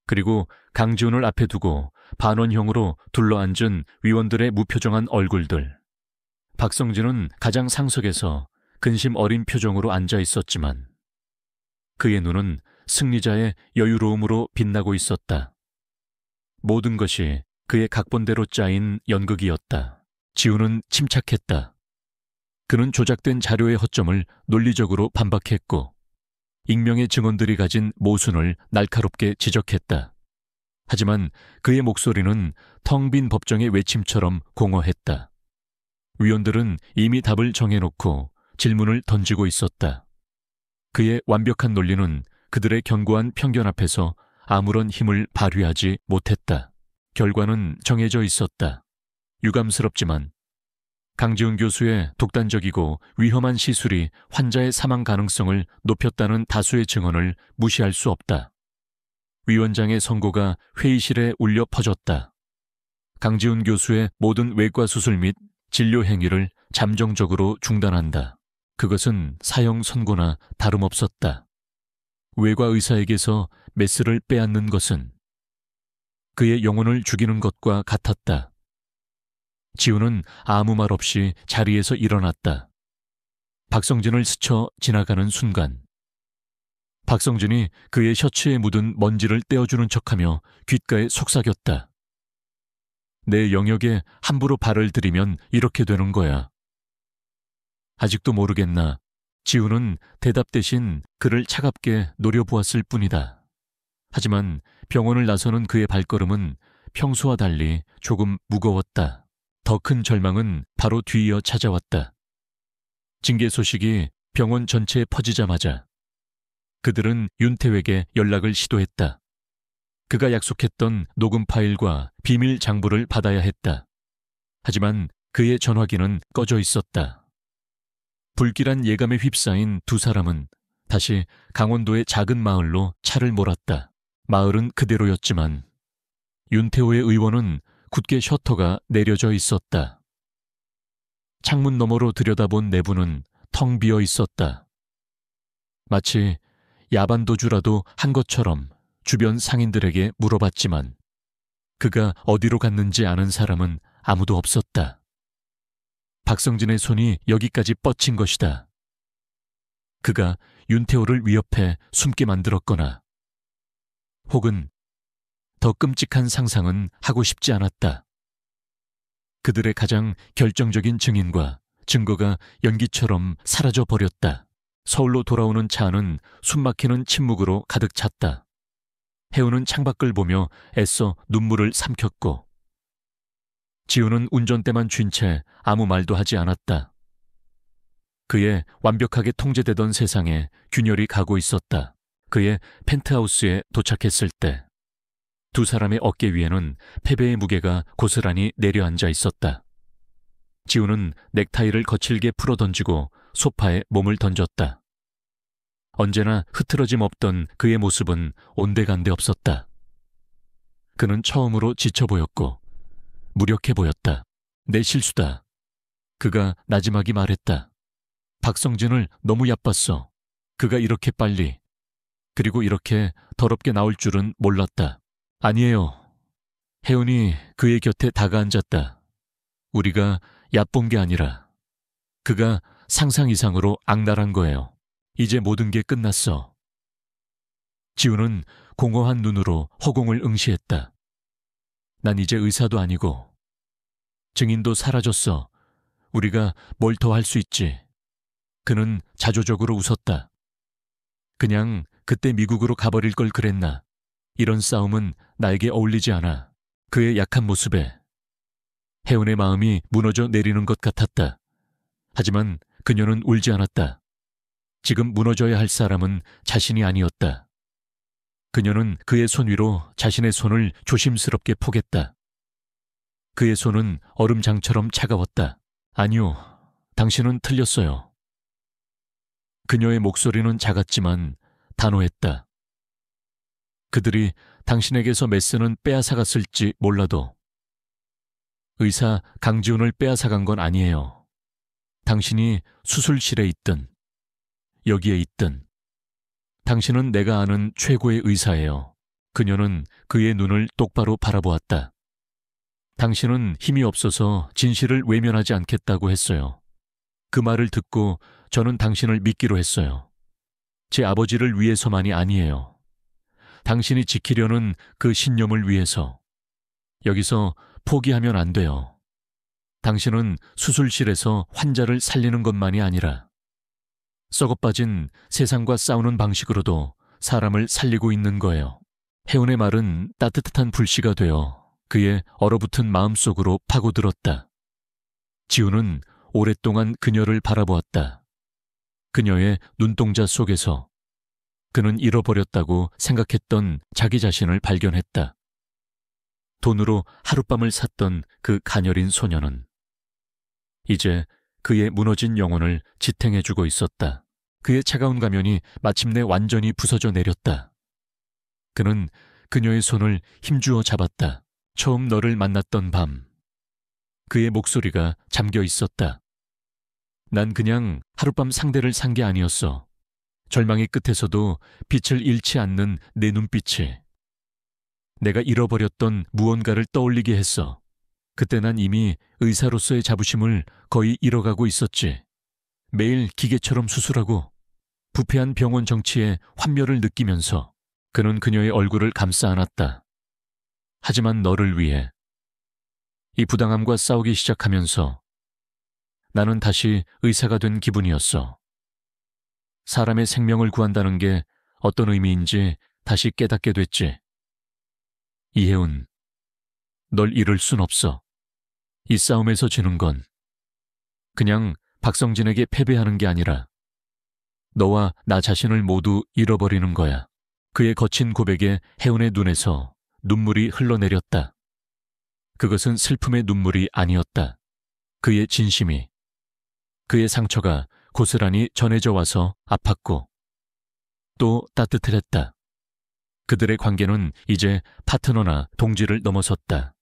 그리고 강지훈을 앞에 두고 반원형으로 둘러앉은 위원들의 무표정한 얼굴들. 박성진은 가장 상석에서 근심 어린 표정으로 앉아 있었지만 그의 눈은 승리자의 여유로움으로 빛나고 있었다. 모든 것이 그의 각본대로 짜인 연극이었다. 지훈은 침착했다. 그는 조작된 자료의 허점을 논리적으로 반박했고 익명의 증언들이 가진 모순을 날카롭게 지적했다. 하지만 그의 목소리는 텅 빈 법정의 외침처럼 공허했다. 위원들은 이미 답을 정해놓고 질문을 던지고 있었다. 그의 완벽한 논리는 그들의 견고한 편견 앞에서 아무런 힘을 발휘하지 못했다. 결과는 정해져 있었다. 유감스럽지만 강지훈 교수의 독단적이고 위험한 시술이 환자의 사망 가능성을 높였다는 다수의 증언을 무시할 수 없다. 위원장의 선고가 회의실에 울려 퍼졌다. 강지훈 교수의 모든 외과 수술 및 진료 행위를 잠정적으로 중단한다. 그것은 사형 선고나 다름없었다. 외과 의사에게서 메스를 빼앗는 것은 그의 영혼을 죽이는 것과 같았다. 지훈은 아무 말 없이 자리에서 일어났다. 박성진을 스쳐 지나가는 순간 박성진이 그의 셔츠에 묻은 먼지를 떼어주는 척하며 귓가에 속삭였다. 내 영역에 함부로 발을 들이면 이렇게 되는 거야. 아직도 모르겠나. 지훈은 대답 대신 그를 차갑게 노려보았을 뿐이다. 하지만 병원을 나서는 그의 발걸음은 평소와 달리 조금 무거웠다. 더 큰 절망은 바로 뒤이어 찾아왔다. 징계 소식이 병원 전체에 퍼지자마자 그들은 윤태회에게 연락을 시도했다. 그가 약속했던 녹음 파일과 비밀 장부를 받아야 했다. 하지만 그의 전화기는 꺼져 있었다. 불길한 예감에 휩싸인 두 사람은 다시 강원도의 작은 마을로 차를 몰았다. 마을은 그대로였지만 윤태호의 의원은 굳게 셔터가 내려져 있었다. 창문 너머로 들여다본 내부는 텅 비어 있었다. 마치 야반도주라도 한 것처럼 주변 상인들에게 물어봤지만 그가 어디로 갔는지 아는 사람은 아무도 없었다. 박성진의 손이 여기까지 뻗친 것이다. 그가 윤태호를 위협해 숨게 만들었거나 혹은 더 끔찍한 상상은 하고 싶지 않았다. 그들의 가장 결정적인 증인과 증거가 연기처럼 사라져 버렸다. 서울로 돌아오는 차 안은 숨막히는 침묵으로 가득 찼다. 혜우는 창밖을 보며 애써 눈물을 삼켰고 지우는 운전대만 쥔 채 아무 말도 하지 않았다. 그의 완벽하게 통제되던 세상에 균열이 가고 있었다. 그의 펜트하우스에 도착했을 때 두 사람의 어깨 위에는 패배의 무게가 고스란히 내려앉아 있었다. 지우는 넥타이를 거칠게 풀어던지고 소파에 몸을 던졌다. 언제나 흐트러짐 없던 그의 모습은 온데간데 없었다. 그는 처음으로 지쳐 보였고 무력해 보였다. 내 실수다. 그가 나지막이 말했다. 박성진을 너무 얕봤어. 그가 이렇게 빨리 그리고 이렇게 더럽게 나올 줄은 몰랐다. 아니에요. 혜운이 그의 곁에 다가앉았다. 우리가 얕본 게 아니라 그가 상상 이상으로 악랄한 거예요. 이제 모든 게 끝났어. 지우는 공허한 눈으로 허공을 응시했다. 난 이제 의사도 아니고 증인도 사라졌어. 우리가 뭘 더 할 수 있지. 그는 자조적으로 웃었다. 그냥 그때 미국으로 가버릴 걸 그랬나. 이런 싸움은 나에게 어울리지 않아. 그의 약한 모습에 혜운의 마음이 무너져 내리는 것 같았다. 하지만 그녀는 울지 않았다. 지금 무너져야 할 사람은 자신이 아니었다. 그녀는 그의 손 위로 자신의 손을 조심스럽게 포겠다. 그의 손은 얼음장처럼 차가웠다. 아니요, 당신은 틀렸어요. 그녀의 목소리는 작았지만 단호했다. 그들이 당신에게서 메스는 빼앗아갔을지 몰라도 의사 강지훈을 빼앗아간 건 아니에요. 당신이 수술실에 있든 여기에 있든 당신은 내가 아는 최고의 의사예요. 그녀는 그의 눈을 똑바로 바라보았다. 당신은 힘이 없어서 진실을 외면하지 않겠다고 했어요. 그 말을 듣고 저는 당신을 믿기로 했어요. 제 아버지를 위해서만이 아니에요. 당신이 지키려는 그 신념을 위해서. 여기서 포기하면 안 돼요. 당신은 수술실에서 환자를 살리는 것만이 아니라 썩어빠진 세상과 싸우는 방식으로도 사람을 살리고 있는 거예요. 혜운의 말은 따뜻한 불씨가 되어 그의 얼어붙은 마음속으로 파고들었다. 지우는 오랫동안 그녀를 바라보았다. 그녀의 눈동자 속에서 그는 잃어버렸다고 생각했던 자기 자신을 발견했다. 돈으로 하룻밤을 샀던 그 가녀린 소녀는 이제 그의 무너진 영혼을 지탱해주고 있었다. 그의 차가운 가면이 마침내 완전히 부서져 내렸다. 그는 그녀의 손을 힘주어 잡았다. 처음 너를 만났던 밤, 그의 목소리가 잠겨 있었다. 난 그냥 하룻밤 상대를 산 게 아니었어. 절망의 끝에서도 빛을 잃지 않는 내 눈빛이 내가 잃어버렸던 무언가를 떠올리게 했어. 그때 난 이미 의사로서의 자부심을 거의 잃어가고 있었지. 매일 기계처럼 수술하고 부패한 병원 정치에 환멸을 느끼면서 그는 그녀의 얼굴을 감싸 안았다. 하지만 너를 위해 이 부당함과 싸우기 시작하면서 나는 다시 의사가 된 기분이었어. 사람의 생명을 구한다는 게 어떤 의미인지 다시 깨닫게 됐지. 이혜운, 널 잃을 순 없어. 이 싸움에서 지는 건 그냥 박성진에게 패배하는 게 아니라 너와 나 자신을 모두 잃어버리는 거야. 그의 거친 고백에 혜운의 눈에서 눈물이 흘러내렸다. 그것은 슬픔의 눈물이 아니었다. 그의 진심이, 그의 상처가 고스란히 전해져 와서 아팠고 또 따뜻했다. 그들의 관계는 이제 파트너나 동지를 넘어섰다.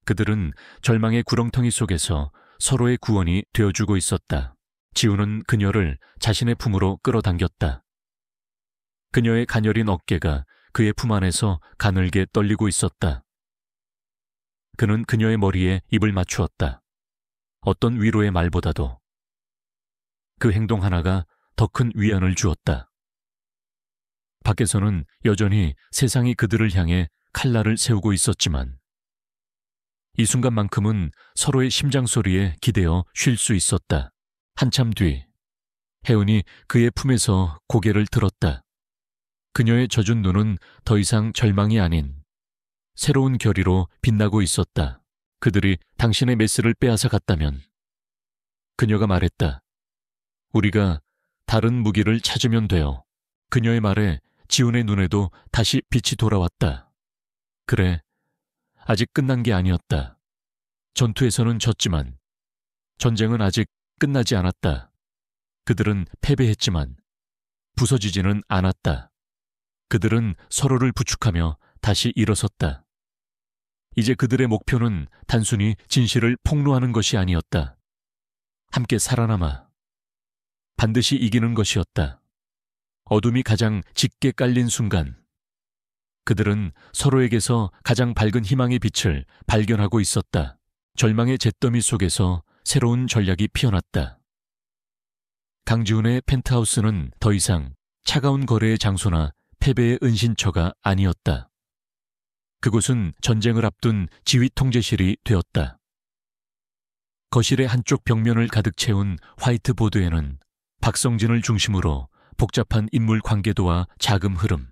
그들은 절망의 구렁텅이 속에서 서로의 구원이 되어주고 있었다. 지우는 그녀를 자신의 품으로 끌어당겼다. 그녀의 가녀린 어깨가 그의 품 안에서 가늘게 떨리고 있었다. 그는 그녀의 머리에 입을 맞추었다. 어떤 위로의 말보다도 그 행동 하나가 더 큰 위안을 주었다. 밖에서는 여전히 세상이 그들을 향해 칼날을 세우고 있었지만 이 순간만큼은 서로의 심장 소리에 기대어 쉴 수 있었다. 한참 뒤 혜운이 그의 품에서 고개를 들었다. 그녀의 젖은 눈은 더 이상 절망이 아닌 새로운 결의로 빛나고 있었다. 그들이 당신의 메스를 빼앗아 갔다면 그녀가 말했다. 우리가 다른 무기를 찾으면 돼요. 그녀의 말에 지훈의 눈에도 다시 빛이 돌아왔다. 그래, 아직 끝난 게 아니었다. 전투에서는 졌지만 전쟁은 아직 끝나지 않았다. 그들은 패배했지만 부서지지는 않았다. 그들은 서로를 부축하며 다시 일어섰다. 이제 그들의 목표는 단순히 진실을 폭로하는 것이 아니었다. 함께 살아남아 반드시 이기는 것이었다. 어둠이 가장 짙게 깔린 순간 그들은 서로에게서 가장 밝은 희망의 빛을 발견하고 있었다. 절망의 잿더미 속에서 새로운 전략이 피어났다. 강지훈의 펜트하우스는 더 이상 차가운 거래의 장소나 패배의 은신처가 아니었다. 그곳은 전쟁을 앞둔 지휘 통제실이 되었다. 거실의 한쪽 벽면을 가득 채운 화이트보드에는 박성진을 중심으로 복잡한 인물 관계도와 자금 흐름,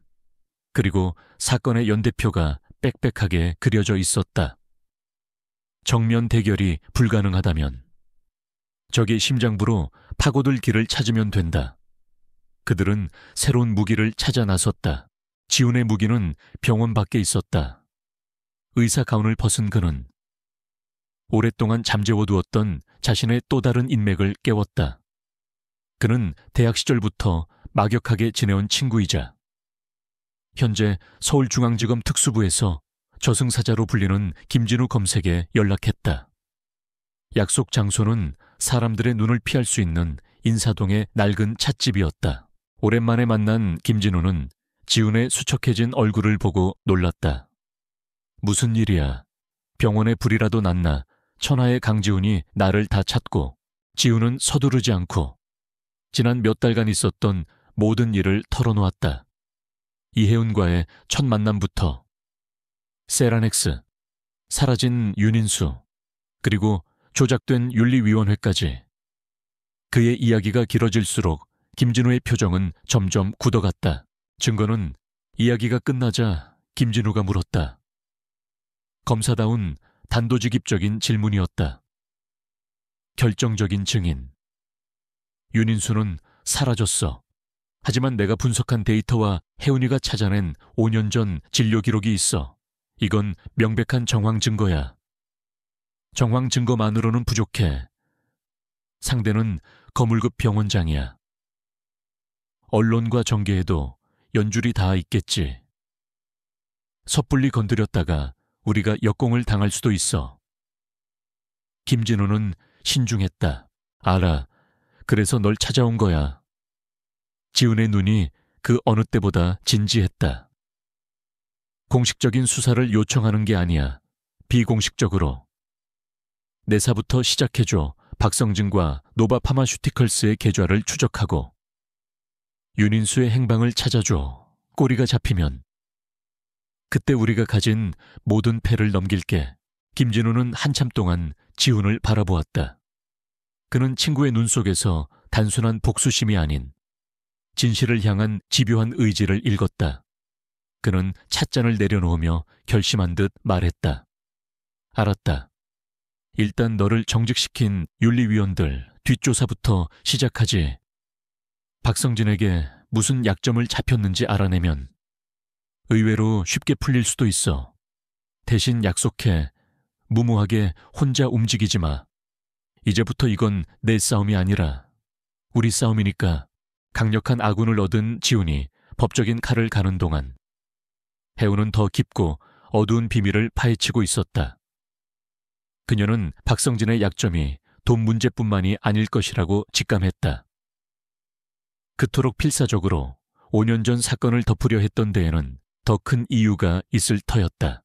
그리고 사건의 연대표가 빽빽하게 그려져 있었다. 정면 대결이 불가능하다면 적의 심장부로 파고들 길을 찾으면 된다. 그들은 새로운 무기를 찾아 나섰다. 지훈의 무기는 병원 밖에 있었다. 의사 가운을 벗은 그는 오랫동안 잠재워두었던 자신의 또 다른 인맥을 깨웠다. 그는 대학 시절부터 막역하게 지내온 친구이자 현재 서울중앙지검 특수부에서 저승사자로 불리는 김진우 검색에 연락했다. 약속 장소는 사람들의 눈을 피할 수 있는 인사동의 낡은 찻집이었다. 오랜만에 만난 김진우는 지훈의 수척해진 얼굴을 보고 놀랐다. 무슨 일이야. 병원에 불이라도 났나. 천하의 강지훈이 나를 다 찾고 지훈은 서두르지 않고 지난 몇 달간 있었던 모든 일을 털어놓았다. 이혜운과의 첫 만남부터 세라넥스, 사라진 윤인수, 그리고 조작된 윤리위원회까지 그의 이야기가 길어질수록 김진우의 표정은 점점 굳어갔다. 증거는 이야기가 끝나자 김진우가 물었다. 검사다운 단도직입적인 질문이었다. 결정적인 증인. 윤인수는 사라졌어. 하지만 내가 분석한 데이터와 혜운이가 찾아낸 5년 전 진료 기록이 있어. 이건 명백한 정황 증거야. 정황 증거만으로는 부족해. 상대는 거물급 병원장이야. 언론과 정계에도 연줄이 다 있겠지. 섣불리 건드렸다가 우리가 역공을 당할 수도 있어. 김진우는 신중했다. 알아. 그래서 널 찾아온 거야. 지훈의 눈이 그 어느 때보다 진지했다. 공식적인 수사를 요청하는 게 아니야. 비공식적으로. 내사부터 시작해줘. 박성진과 노바 파마슈티컬스의 계좌를 추적하고 윤인수의 행방을 찾아줘. 꼬리가 잡히면 그때 우리가 가진 모든 패를 넘길게. 김진우는 한참 동안 지훈을 바라보았다. 그는 친구의 눈 속에서 단순한 복수심이 아닌 진실을 향한 집요한 의지를 읽었다. 그는 찻잔을 내려놓으며 결심한 듯 말했다. 알았다. 일단 너를 정직시킨 윤리위원들 뒷조사부터 시작하지. 박성진에게 무슨 약점을 잡혔는지 알아내면 의외로 쉽게 풀릴 수도 있어. 대신 약속해. 무모하게 혼자 움직이지 마. 이제부터 이건 내 싸움이 아니라 우리 싸움이니까. 강력한 아군을 얻은 지훈이 법적인 칼을 가는 동안 해운은 더 깊고 어두운 비밀을 파헤치고 있었다. 그녀는 박성진의 약점이 돈 문제뿐만이 아닐 것이라고 직감했다. 그토록 필사적으로 5년 전 사건을 덮으려 했던 데에는 더 큰 이유가 있을 터였다.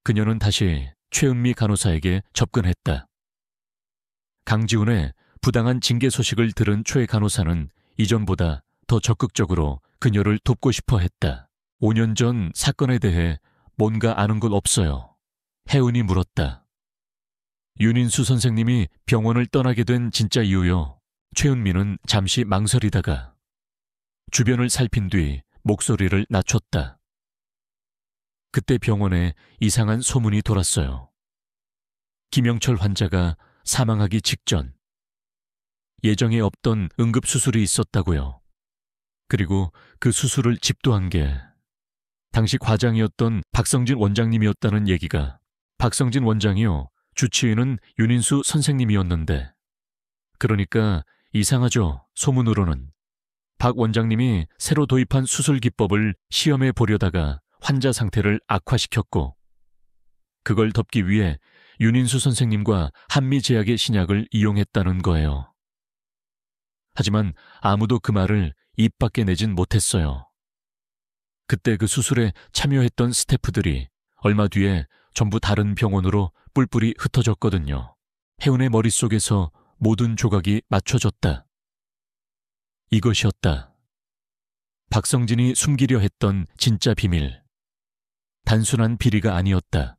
그녀는 다시 최은미 간호사에게 접근했다. 강지훈의 부당한 징계 소식을 들은 최 간호사는 이전보다 더 적극적으로 그녀를 돕고 싶어 했다. 5년 전 사건에 대해 뭔가 아는 것 없어요. 혜은이 물었다. 윤인수 선생님이 병원을 떠나게 된 진짜 이유요. 최은미는 잠시 망설이다가 주변을 살핀 뒤 목소리를 낮췄다. 그때 병원에 이상한 소문이 돌았어요. 김영철 환자가 사망하기 직전 예정에 없던 응급수술이 있었다고요. 그리고 그 수술을 집도한 게 당시 과장이었던 박성진 원장님이었다는 얘기가. 박성진 원장이요. 주치의는 윤인수 선생님이었는데. 그러니까 이상하죠. 소문으로는. 박 원장님이 새로 도입한 수술 기법을 시험해 보려다가 환자 상태를 악화시켰고 그걸 덮기 위해 윤인수 선생님과 한미제약의 신약을 이용했다는 거예요. 하지만 아무도 그 말을 입 밖에 내진 못했어요. 그때 그 수술에 참여했던 스태프들이 얼마 뒤에 전부 다른 병원으로 뿔뿔이 흩어졌거든요. 혜은의 머릿속에서 모든 조각이 맞춰졌다. 이것이었다. 박성진이 숨기려 했던 진짜 비밀. 단순한 비리가 아니었다.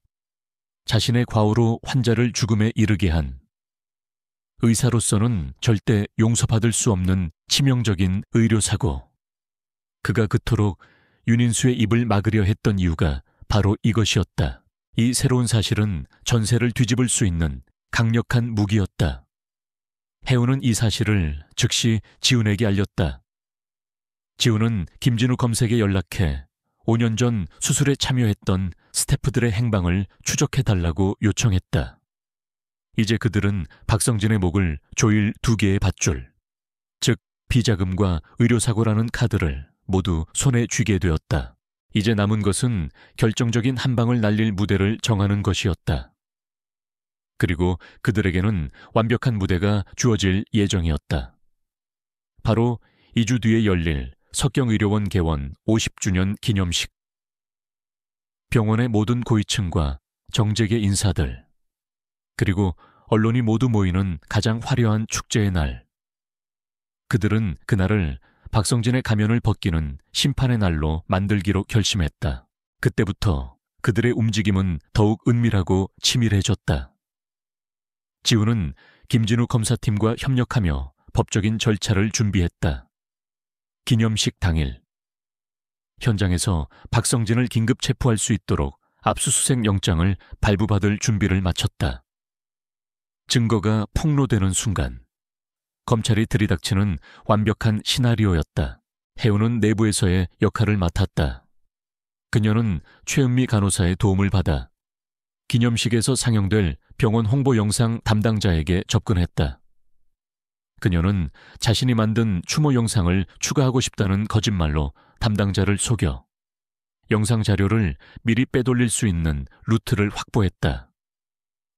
자신의 과오로 환자를 죽음에 이르게 한 의사로서는 절대 용서받을 수 없는 치명적인 의료사고. 그가 그토록 윤인수의 입을 막으려 했던 이유가 바로 이것이었다. 이 새로운 사실은 전세를 뒤집을 수 있는 강력한 무기였다. 혜운은 이 사실을 즉시 지훈에게 알렸다. 지훈은 김진우 검색에 연락해 5년 전 수술에 참여했던 스태프들의 행방을 추적해달라고 요청했다. 이제 그들은 박성진의 목을 조일 2개의 밧줄, 즉 비자금과 의료사고라는 카드를 모두 손에 쥐게 되었다. 이제 남은 것은 결정적인 한 방을 날릴 무대를 정하는 것이었다. 그리고 그들에게는 완벽한 무대가 주어질 예정이었다. 바로 2주 뒤에 열릴 석경의료원 개원 50주년 기념식. 병원의 모든 고위층과 정재계 인사들, 그리고 언론이 모두 모이는 가장 화려한 축제의 날. 그들은 그날을 박성진의 가면을 벗기는 심판의 날로 만들기로 결심했다. 그때부터 그들의 움직임은 더욱 은밀하고 치밀해졌다. 지훈은 김진우 검사팀과 협력하며 법적인 절차를 준비했다. 기념식 당일 현장에서 박성진을 긴급 체포할 수 있도록 압수수색 영장을 발부받을 준비를 마쳤다. 증거가 폭로되는 순간 검찰이 들이닥치는 완벽한 시나리오였다. 혜운은 내부에서의 역할을 맡았다. 그녀는 최은미 간호사의 도움을 받아 기념식에서 상영될 병원 홍보 영상 담당자에게 접근했다. 그녀는 자신이 만든 추모 영상을 추가하고 싶다는 거짓말로 담당자를 속여 영상 자료를 미리 빼돌릴 수 있는 루트를 확보했다.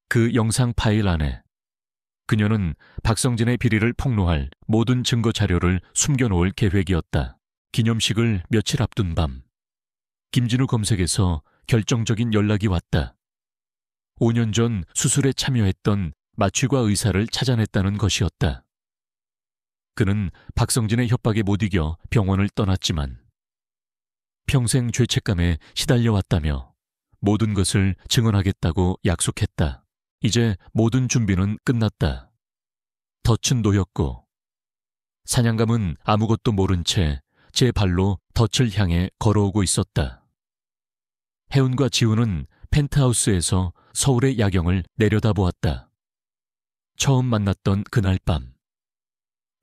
그 영상 파일 안에 그녀는 박성진의 비리를 폭로할 모든 증거 자료를 숨겨놓을 계획이었다. 기념식을 며칠 앞둔 밤, 김진우 검색에서 결정적인 연락이 왔다. 5년 전 수술에 참여했던 마취과 의사를 찾아냈다는 것이었다. 그는 박성진의 협박에 못 이겨 병원을 떠났지만 평생 죄책감에 시달려왔다며 모든 것을 증언하겠다고 약속했다. 이제 모든 준비는 끝났다. 덫은 놓였고 사냥감은 아무것도 모른 채 제 발로 덫을 향해 걸어오고 있었다. 혜운과 지우는 펜트하우스에서 서울의 야경을 내려다보았다. 처음 만났던 그날 밤.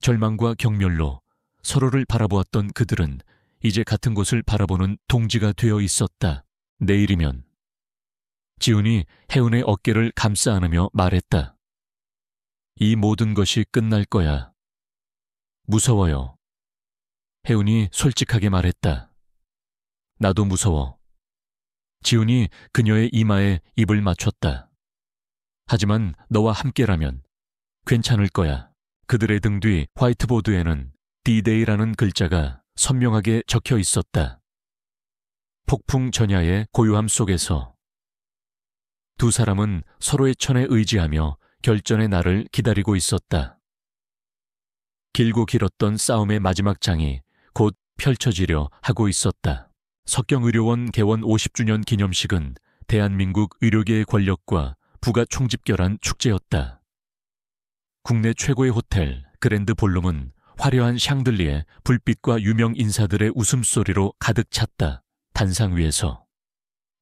절망과 경멸로 서로를 바라보았던 그들은 이제 같은 곳을 바라보는 동지가 되어 있었다. 내일이면. 지훈이 혜운의 어깨를 감싸 안으며 말했다. 이 모든 것이 끝날 거야. 무서워요. 혜운이 솔직하게 말했다. 나도 무서워. 지훈이 그녀의 이마에 입을 맞췄다. 하지만 너와 함께라면 괜찮을 거야. 그들의 등 뒤 화이트보드에는 D-Day라는 글자가 선명하게 적혀 있었다. 폭풍 전야의 고요함 속에서 두 사람은 서로의 천에 의지하며 결전의 날을 기다리고 있었다. 길고 길었던 싸움의 마지막 장이 곧 펼쳐지려 하고 있었다. 석경의료원 개원 50주년 기념식은 대한민국 의료계의 권력과 부가 총집결한 축제였다. 국내 최고의 호텔 그랜드 볼룸은 화려한 샹들리에 불빛과 유명 인사들의 웃음소리로 가득 찼다. 단상 위에서.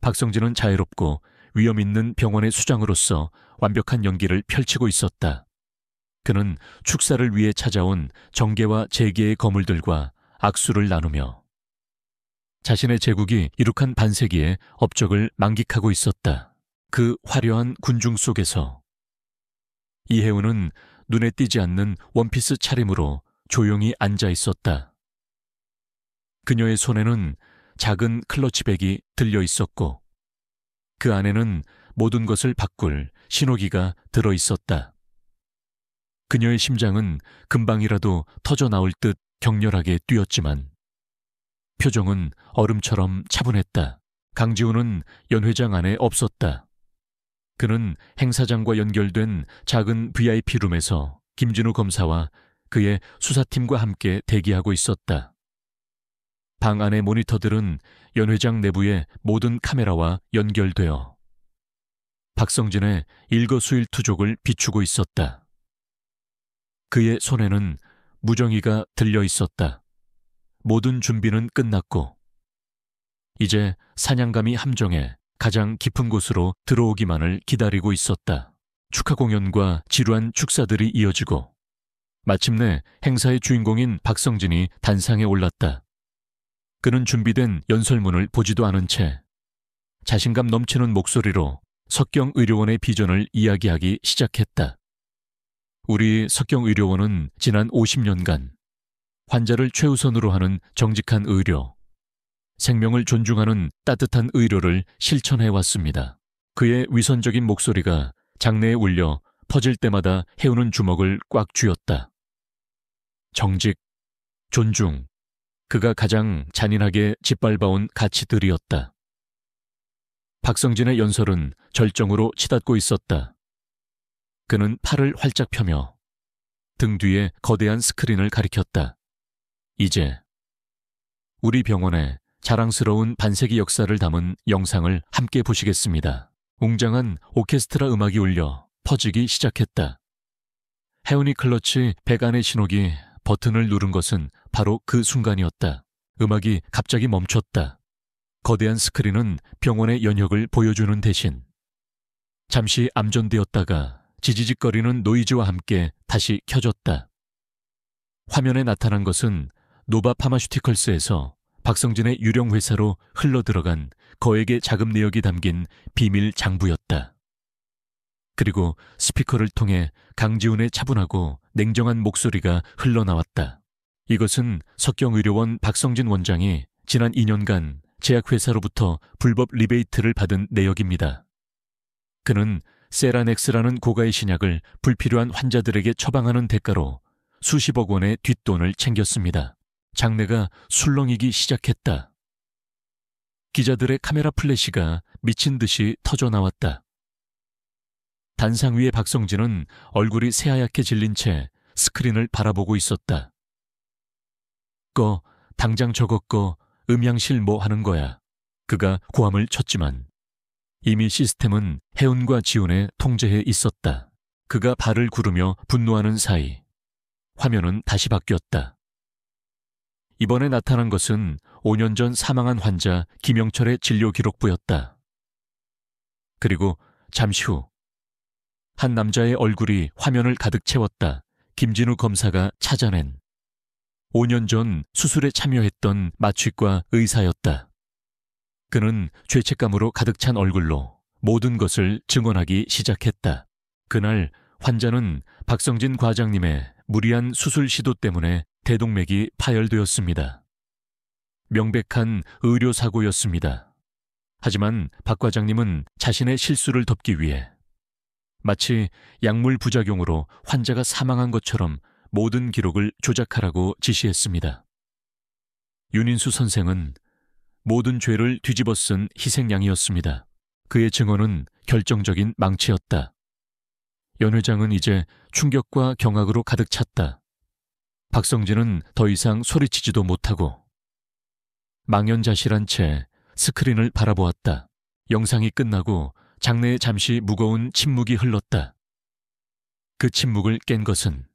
박성진은 자유롭고 위험 있는 병원의 수장으로서 완벽한 연기를 펼치고 있었다. 그는 축사를 위해 찾아온 정계와 재계의 거물들과 악수를 나누며 자신의 제국이 이룩한 반세기의 업적을 만끽하고 있었다. 그 화려한 군중 속에서 이혜운은 눈에 띄지 않는 원피스 차림으로 조용히 앉아 있었다. 그녀의 손에는 작은 클러치백이 들려 있었고 그 안에는 모든 것을 바꿀 신호기가 들어 있었다. 그녀의 심장은 금방이라도 터져 나올 듯 격렬하게 뛰었지만 표정은 얼음처럼 차분했다. 강지훈은 연회장 안에 없었다. 그는 행사장과 연결된 작은 VIP 룸에서 김진우 검사와 그의 수사팀과 함께 대기하고 있었다. 방 안의 모니터들은 연회장 내부의 모든 카메라와 연결되어 박성진의 일거수일투족을 비추고 있었다. 그의 손에는 무정의가 들려 있었다. 모든 준비는 끝났고 이제 사냥감이 함정에 가장 깊은 곳으로 들어오기만을 기다리고 있었다. 축하 공연과 지루한 축사들이 이어지고 마침내 행사의 주인공인 박성진이 단상에 올랐다. 그는 준비된 연설문을 보지도 않은 채 자신감 넘치는 목소리로 석경의료원의 비전을 이야기하기 시작했다. 우리 석경의료원은 지난 50년간 환자를 최우선으로 하는 정직한 의료, 생명을 존중하는 따뜻한 의료를 실천해왔습니다. 그의 위선적인 목소리가 장내에 울려 퍼질 때마다 혜우는 주먹을 꽉 쥐었다. 정직, 존중, 그가 가장 잔인하게 짓밟아온 가치들이었다. 박성진의 연설은 절정으로 치닫고 있었다. 그는 팔을 활짝 펴며 등 뒤에 거대한 스크린을 가리켰다. 이제 우리 병원의 자랑스러운 반세기 역사를 담은 영상을 함께 보시겠습니다. 웅장한 오케스트라 음악이 울려 퍼지기 시작했다. 혜운이 클러치 백안의 신호기 버튼을 누른 것은 바로 그 순간이었다. 음악이 갑자기 멈췄다. 거대한 스크린은 병원의 연혁을 보여주는 대신 잠시 암전되었다가 지지직거리는 노이즈와 함께 다시 켜졌다. 화면에 나타난 것은 노바 파마슈티컬스에서 박성진의 유령 회사로 흘러들어간 거액의 자금 내역이 담긴 비밀 장부였다. 그리고 스피커를 통해 강지훈의 차분하고 냉정한 목소리가 흘러나왔다. 이것은 석경의료원 박성진 원장이 지난 2년간 제약회사로부터 불법 리베이트를 받은 내역입니다. 그는 세라넥스라는 고가의 신약을 불필요한 환자들에게 처방하는 대가로 수십억 원의 뒷돈을 챙겼습니다. 장내가 술렁이기 시작했다. 기자들의 카메라 플래시가 미친 듯이 터져 나왔다. 단상 위의 박성진은 얼굴이 새하얗게 질린 채 스크린을 바라보고 있었다. 당장 저거 음향실 뭐 하는 거야. 그가 고함을 쳤지만 이미 시스템은 혜운과 지훈의 통제에 있었다. 그가 발을 구르며 분노하는 사이 화면은 다시 바뀌었다. 이번에 나타난 것은 5년 전 사망한 환자 김영철의 진료 기록부였다. 그리고 잠시 후 한 남자의 얼굴이 화면을 가득 채웠다. 김진우 검사가 찾아낸 5년 전 수술에 참여했던 마취과 의사였다. 그는 죄책감으로 가득 찬 얼굴로 모든 것을 증언하기 시작했다. 그날 환자는 박성진 과장님의 무리한 수술 시도 때문에 대동맥이 파열되었습니다. 명백한 의료사고였습니다. 하지만 박 과장님은 자신의 실수를 덮기 위해 마치 약물 부작용으로 환자가 사망한 것처럼 모든 기록을 조작하라고 지시했습니다. 윤인수 선생은 모든 죄를 뒤집어 쓴 희생양이었습니다. 그의 증언은 결정적인 망치였다. 연 회장은 이제 충격과 경악으로 가득 찼다. 박성진은 더 이상 소리치지도 못하고 망연자실한 채 스크린을 바라보았다. 영상이 끝나고 장내에 잠시 무거운 침묵이 흘렀다. 그 침묵을 깬 것은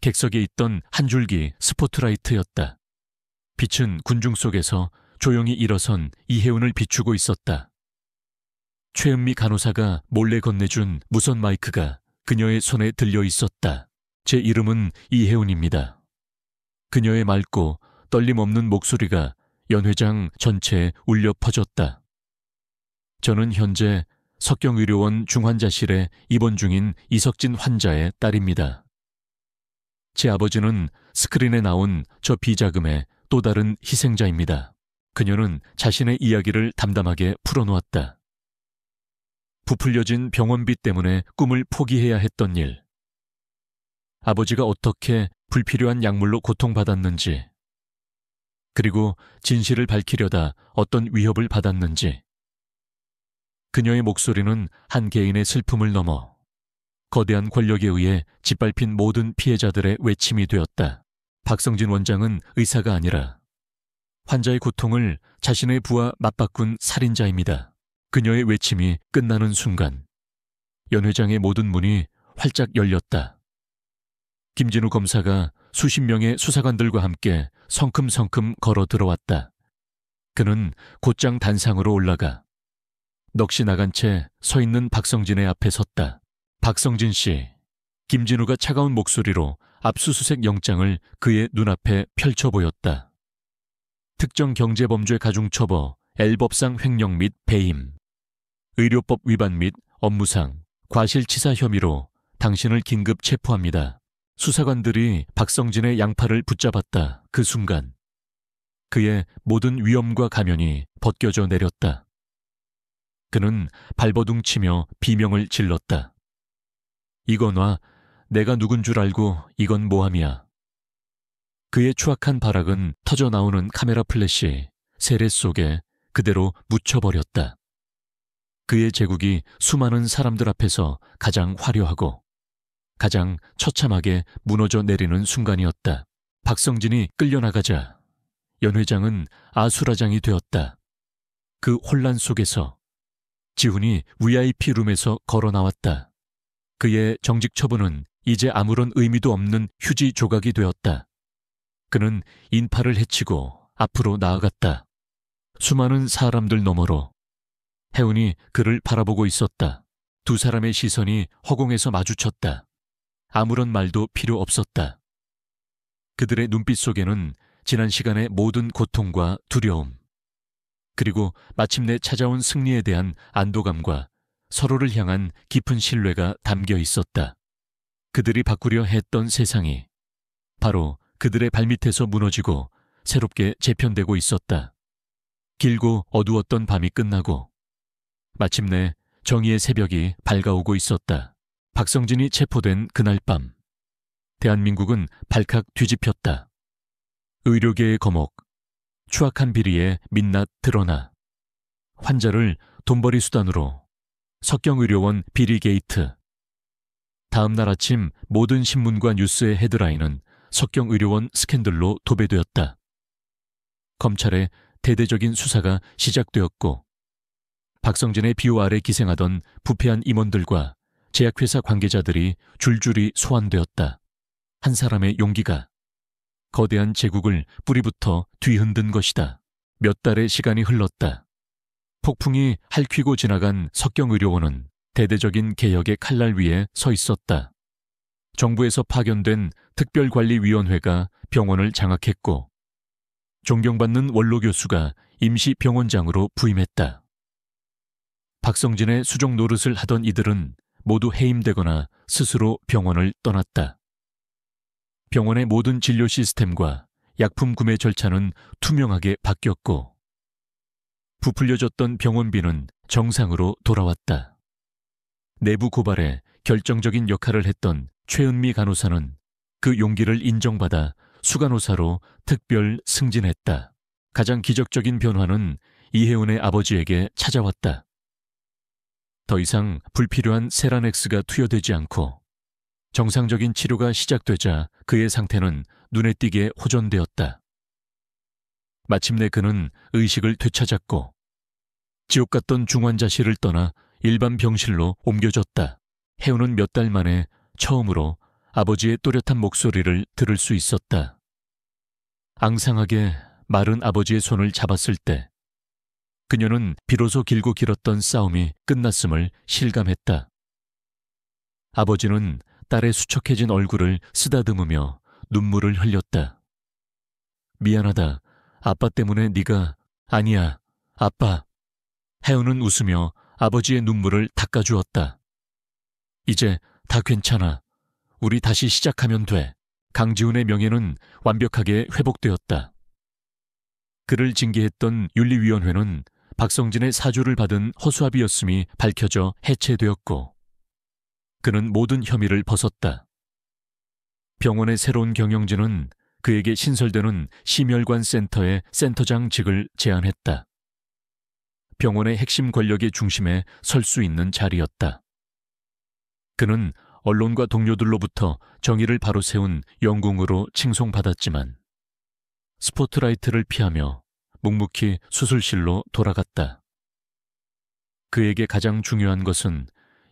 객석에 있던 한 줄기 스포트라이트였다. 빛은 군중 속에서 조용히 일어선 이혜운을 비추고 있었다. 최은미 간호사가 몰래 건네준 무선 마이크가 그녀의 손에 들려 있었다. 제 이름은 이혜운입니다. 그녀의 맑고 떨림 없는 목소리가 연 회장 전체에 울려 퍼졌다. 저는 현재 석경의료원 중환자실에 입원 중인 이석진 환자의 딸입니다. 제 아버지는 스크린에 나온 저 비자금의 또 다른 희생자입니다. 그녀는 자신의 이야기를 담담하게 풀어놓았다. 부풀려진 병원비 때문에 꿈을 포기해야 했던 일. 아버지가 어떻게 불필요한 약물로 고통받았는지, 그리고 진실을 밝히려다 어떤 위협을 받았는지. 그녀의 목소리는 한 개인의 슬픔을 넘어 거대한 권력에 의해 짓밟힌 모든 피해자들의 외침이 되었다. 박성진 원장은 의사가 아니라 환자의 고통을 자신의 부와 맞바꾼 살인자입니다. 그녀의 외침이 끝나는 순간 연 회장의 모든 문이 활짝 열렸다. 김진우 검사가 수십 명의 수사관들과 함께 성큼성큼 걸어 들어왔다. 그는 곧장 단상으로 올라가 넋이 나간 채 서 있는 박성진의 앞에 섰다. 박성진 씨, 김진우가 차가운 목소리로 압수수색 영장을 그의 눈앞에 펼쳐 보였다. 특정경제범죄 가중처벌, L법상 횡령 및 배임, 의료법 위반 및 업무상, 과실치사 혐의로 당신을 긴급 체포합니다. 수사관들이 박성진의 양팔을 붙잡았다. 그 순간 그의 모든 위엄과 가면이 벗겨져 내렸다. 그는 발버둥치며 비명을 질렀다. 이거 놔, 내가 누군 줄 알고 이건 모함이야. 그의 추악한 발악은 터져나오는 카메라 플래시, 세례 속에 그대로 묻혀버렸다. 그의 제국이 수많은 사람들 앞에서 가장 화려하고 가장 처참하게 무너져 내리는 순간이었다. 박성진이 끌려나가자 연 회장은 아수라장이 되었다. 그 혼란 속에서 지훈이 VIP 룸에서 걸어 나왔다. 그의 정직 처분은 이제 아무런 의미도 없는 휴지 조각이 되었다. 그는 인파를 헤치고 앞으로 나아갔다. 수많은 사람들 너머로 혜운이 그를 바라보고 있었다. 두 사람의 시선이 허공에서 마주쳤다. 아무런 말도 필요 없었다. 그들의 눈빛 속에는 지난 시간의 모든 고통과 두려움, 그리고 마침내 찾아온 승리에 대한 안도감과 서로를 향한 깊은 신뢰가 담겨 있었다. 그들이 바꾸려 했던 세상이 바로 그들의 발밑에서 무너지고 새롭게 재편되고 있었다. 길고 어두웠던 밤이 끝나고 마침내 정의의 새벽이 밝아오고 있었다. 박성진이 체포된 그날 밤, 대한민국은 발칵 뒤집혔다. 의료계의 거목, 추악한 비리에 민낯 드러나 환자를 돈벌이 수단으로 석경의료원 비리 게이트. 다음 날 아침 모든 신문과 뉴스의 헤드라인은 석경의료원 스캔들로 도배되었다. 검찰의 대대적인 수사가 시작되었고 박성진의 비호 아래 기생하던 부패한 임원들과 제약회사 관계자들이 줄줄이 소환되었다. 한 사람의 용기가 거대한 제국을 뿌리부터 뒤흔든 것이다. 몇 달의 시간이 흘렀다. 폭풍이 핥히고 지나간 석경의료원은 대대적인 개혁의 칼날 위에 서 있었다. 정부에서 파견된 특별관리위원회가 병원을 장악했고 존경받는 원로 교수가 임시 병원장으로 부임했다. 박성진의 수종 노릇을 하던 이들은 모두 해임되거나 스스로 병원을 떠났다. 병원의 모든 진료 시스템과 약품 구매 절차는 투명하게 바뀌었고 부풀려졌던 병원비는 정상으로 돌아왔다. 내부 고발에 결정적인 역할을 했던 최은미 간호사는 그 용기를 인정받아 수간호사로 특별 승진했다. 가장 기적적인 변화는 이혜운의 아버지에게 찾아왔다. 더 이상 불필요한 세라넥스가 투여되지 않고 정상적인 치료가 시작되자 그의 상태는 눈에 띄게 호전되었다. 마침내 그는 의식을 되찾았고 지옥 같던 중환자실을 떠나 일반 병실로 옮겨졌다. 혜우는 몇 달 만에 처음으로 아버지의 또렷한 목소리를 들을 수 있었다. 앙상하게 마른 아버지의 손을 잡았을 때 그녀는 비로소 길고 길었던 싸움이 끝났음을 실감했다. 아버지는 딸의 수척해진 얼굴을 쓰다듬으며 눈물을 흘렸다. 미안하다. 아빠 때문에 네가... 아니야. 아빠. 혜우는 웃으며 아버지의 눈물을 닦아주었다. 이제 다 괜찮아. 우리 다시 시작하면 돼. 강지훈의 명예는 완벽하게 회복되었다. 그를 징계했던 윤리위원회는 박성진의 사주를 받은 허수아비였음이 밝혀져 해체되었고 그는 모든 혐의를 벗었다. 병원의 새로운 경영진은 그에게 신설되는 심혈관 센터의 센터장직을 제안했다. 병원의 핵심 권력의 중심에 설 수 있는 자리였다. 그는 언론과 동료들로부터 정의를 바로 세운 영웅으로 칭송받았지만 스포트라이트를 피하며 묵묵히 수술실로 돌아갔다. 그에게 가장 중요한 것은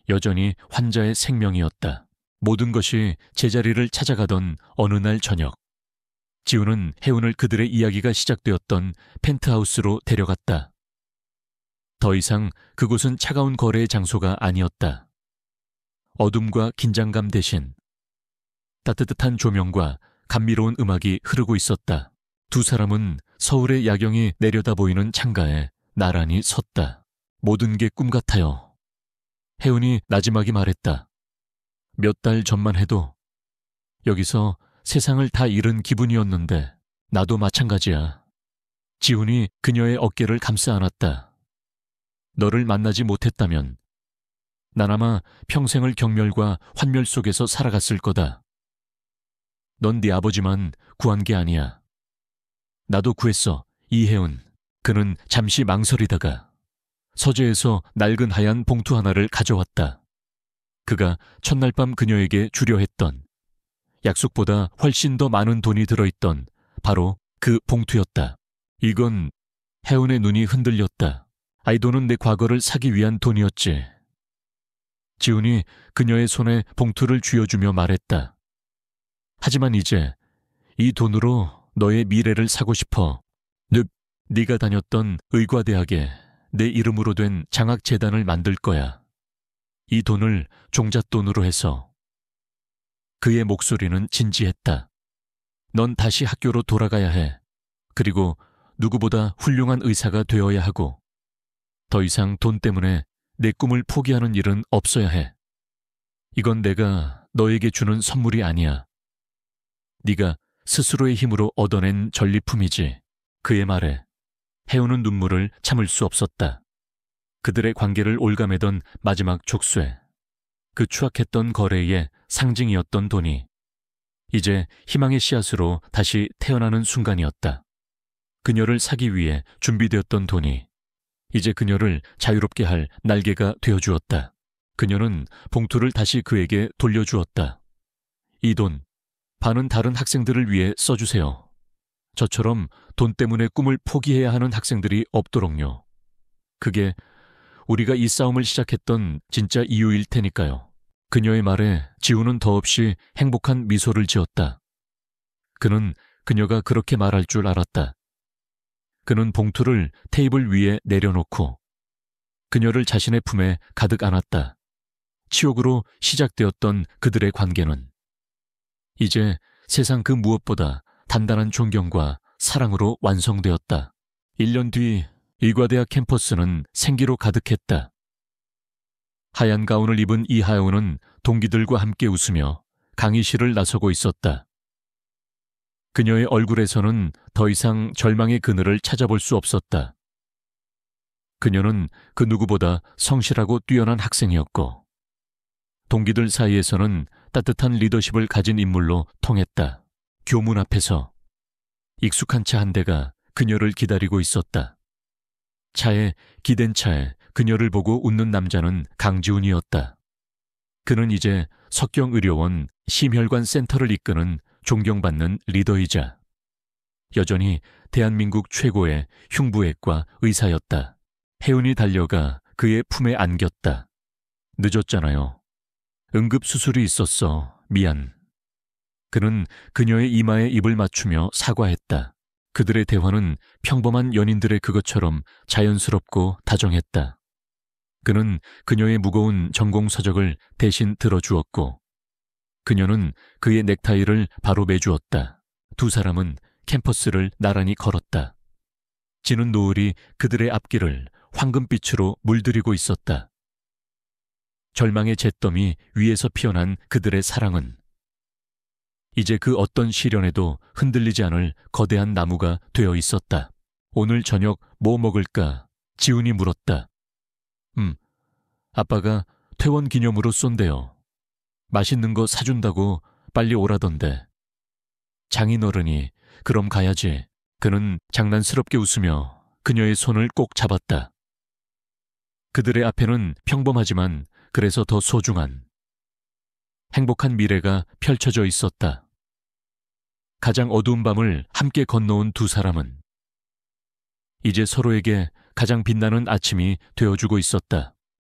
여전히 환자의 생명이었다. 모든 것이 제자리를 찾아가던 어느 날 저녁, 지훈은 혜운을 그들의 이야기가 시작되었던 펜트하우스로 데려갔다. 더 이상 그곳은 차가운 거래의 장소가 아니었다. 어둠과 긴장감 대신 따뜻한 조명과 감미로운 음악이 흐르고 있었다. 두 사람은 서울의 야경이 내려다 보이는 창가에 나란히 섰다. 모든 게 꿈 같아요. 혜운이 나지막이 말했다. 몇 달 전만 해도 여기서 세상을 다 잃은 기분이었는데 나도 마찬가지야. 지훈이 그녀의 어깨를 감싸 안았다. 너를 만나지 못했다면 난 아마 평생을 경멸과 환멸 속에서 살아갔을 거다. 넌 네 아버지만 구한 게 아니야. 나도 구했어, 이혜운. 그는 잠시 망설이다가 서재에서 낡은 하얀 봉투 하나를 가져왔다. 그가 첫날 밤 그녀에게 주려 했던 약속보다 훨씬 더 많은 돈이 들어있던 바로 그 봉투였다. 이건... 혜운의 눈이 흔들렸다. 이 돈은 내 과거를 사기 위한 돈이었지. 지훈이 그녀의 손에 봉투를 쥐어주며 말했다. 하지만 이제 이 돈으로 너의 미래를 사고 싶어. 네가 다녔던 의과대학에 내 이름으로 된 장학재단을 만들 거야. 이 돈을 종잣돈으로 해서. 그의 목소리는 진지했다. 넌 다시 학교로 돌아가야 해. 그리고 누구보다 훌륭한 의사가 되어야 하고 더 이상 돈 때문에 내 꿈을 포기하는 일은 없어야 해. 이건 내가 너에게 주는 선물이 아니야. 네가 스스로의 힘으로 얻어낸 전리품이지. 그의 말에 혜우는 눈물을 참을 수 없었다. 그들의 관계를 올가매던 마지막 족쇄, 그 추악했던 거래의 상징이었던 돈이 이제 희망의 씨앗으로 다시 태어나는 순간이었다. 그녀를 사기 위해 준비되었던 돈이 이제 그녀를 자유롭게 할 날개가 되어주었다. 그녀는 봉투를 다시 그에게 돌려주었다. 이 돈, 반은 다른 학생들을 위해 써주세요. 저처럼 돈 때문에 꿈을 포기해야 하는 학생들이 없도록요. 그게 우리가 이 싸움을 시작했던 진짜 이유일 테니까요. 그녀의 말에 지훈은 더없이 행복한 미소를 지었다. 그는 그녀가 그렇게 말할 줄 알았다. 그는 봉투를 테이블 위에 내려놓고 그녀를 자신의 품에 가득 안았다. 치욕으로 시작되었던 그들의 관계는 이제 세상 그 무엇보다 단단한 존경과 사랑으로 완성되었다. 1년 뒤 의과대학 캠퍼스는 생기로 가득했다. 하얀 가운을 입은 이하영은 동기들과 함께 웃으며 강의실을 나서고 있었다. 그녀의 얼굴에서는 더 이상 절망의 그늘을 찾아볼 수 없었다. 그녀는 그 누구보다 성실하고 뛰어난 학생이었고 동기들 사이에서는 따뜻한 리더십을 가진 인물로 통했다. 교문 앞에서 익숙한 차 한 대가 그녀를 기다리고 있었다. 차에 기댄 차에 그녀를 보고 웃는 남자는 강지훈이었다. 그는 이제 석경의료원 심혈관 센터를 이끄는 존경받는 리더이자 여전히 대한민국 최고의 흉부외과 의사였다. 혜은이 달려가 그의 품에 안겼다. 늦었잖아요. 응급수술이 있었어. 미안. 그는 그녀의 이마에 입을 맞추며 사과했다. 그들의 대화는 평범한 연인들의 그것처럼 자연스럽고 다정했다. 그는 그녀의 무거운 전공서적을 대신 들어주었고 그녀는 그의 넥타이를 바로 매주었다. 두 사람은 캠퍼스를 나란히 걸었다. 지는 노을이 그들의 앞길을 황금빛으로 물들이고 있었다. 절망의 잿더미 위에서 피어난 그들의 사랑은 이제 그 어떤 시련에도 흔들리지 않을 거대한 나무가 되어 있었다. 오늘 저녁 뭐 먹을까? 지훈이 물었다. 아빠가 퇴원 기념으로 쏜대요. 맛있는 거 사준다고 빨리 오라던데. 장인어른이 그럼 가야지. 그는 장난스럽게 웃으며 그녀의 손을 꼭 잡았다. 그들의 앞에는 평범하지만 그래서 더 소중한 행복한 미래가 펼쳐져 있었다. 가장 어두운 밤을 함께 건너온 두 사람은 이제 서로에게 가장 빛나는 아침이 되어주고 있었다.